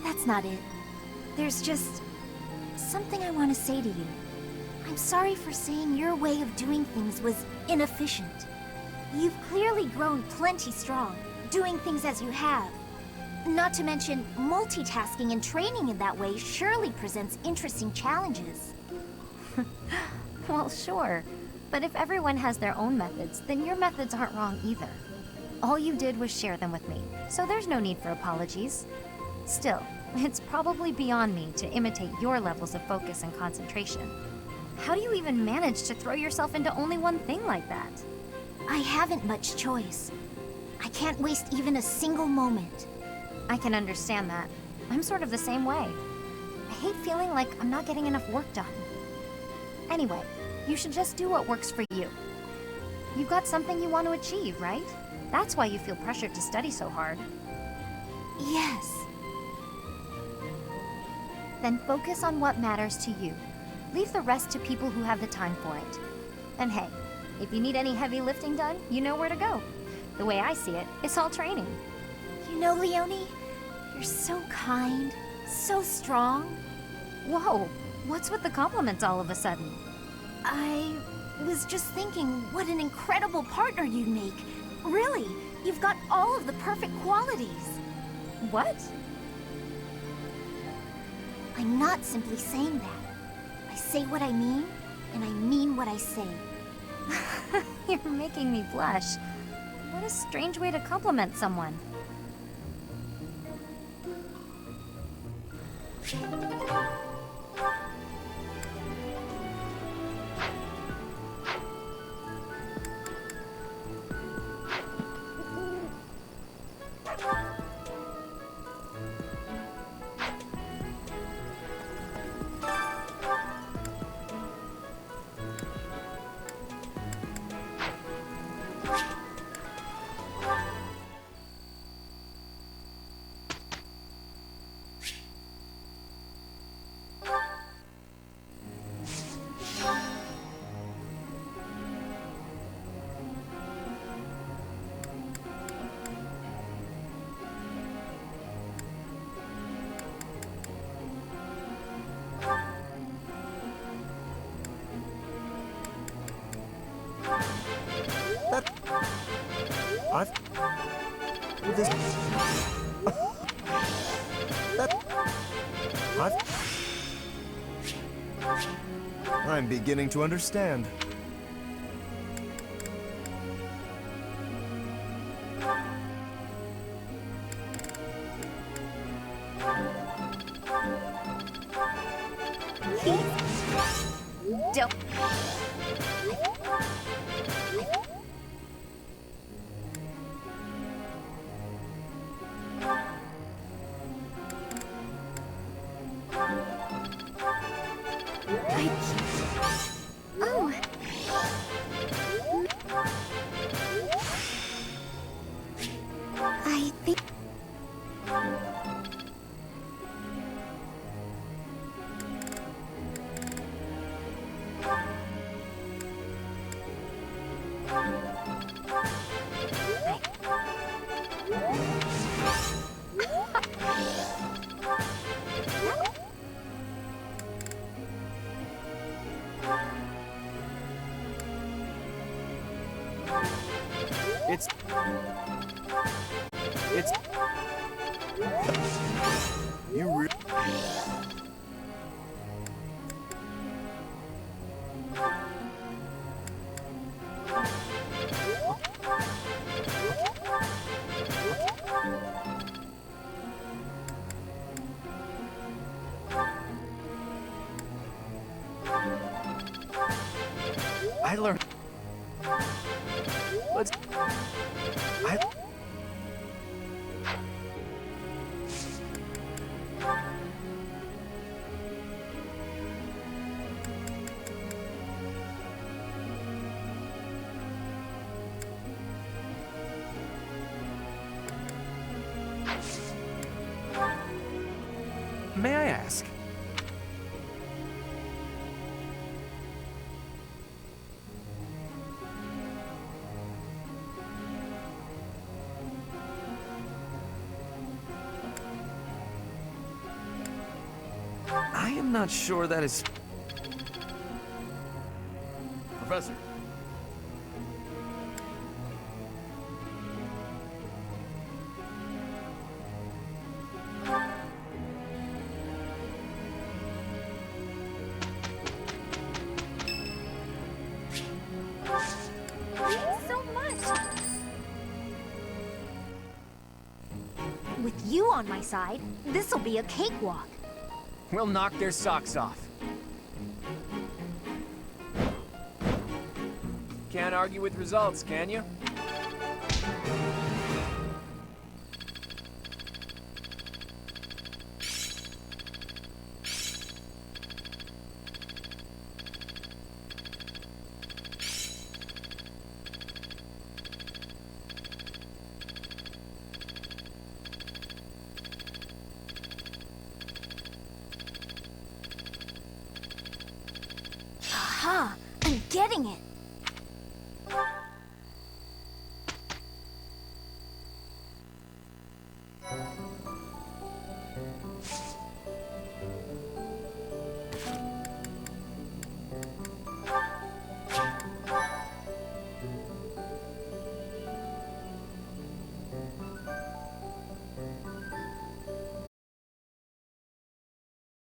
that's not it. There's just something I want to say to you. I'm sorry for saying your way of doing things was inefficient. You've clearly grown plenty strong, doing things as you have. Not to mention, multitasking and training in that way surely presents interesting challenges. Well, sure. But if everyone has their own methods, then your methods aren't wrong either. All you did was share them with me, so there's no need for apologies. Still, it's probably beyond me to imitate your levels of focus and concentration. How do you even manage to throw yourself into only one thing like that? I haven't much choice. I can't waste even a single moment. I can understand that. I'm sort of the same way. I hate feeling like I'm not getting enough work done. Anyway, you should just do what works for you. You've got something you want to achieve, right? That's why you feel pressured to study so hard. Yes. Then focus on what matters to you. Leave the rest to people who have the time for it. And hey, if you need any heavy lifting done, you know where to go. The way I see it, it's all training. You know, Leonie, you're so kind, so strong. Whoa, what's with the compliments all of a sudden? I was just thinking what an incredible partner you'd make. Really, you've got all of the perfect qualities. What? I'm not simply saying that. I say what I mean, and I mean what I say. You're making me blush. What a strange way to compliment someone. I'm beginning to understand. Don't. Oh. I think... It's... You really... I learned... Let's... May I ask? I am not sure that is... Professor. So much! With you on my side, this'll be a cakewalk. We'll knock their socks off. Can't argue with results, can you? Aha! I'm getting it!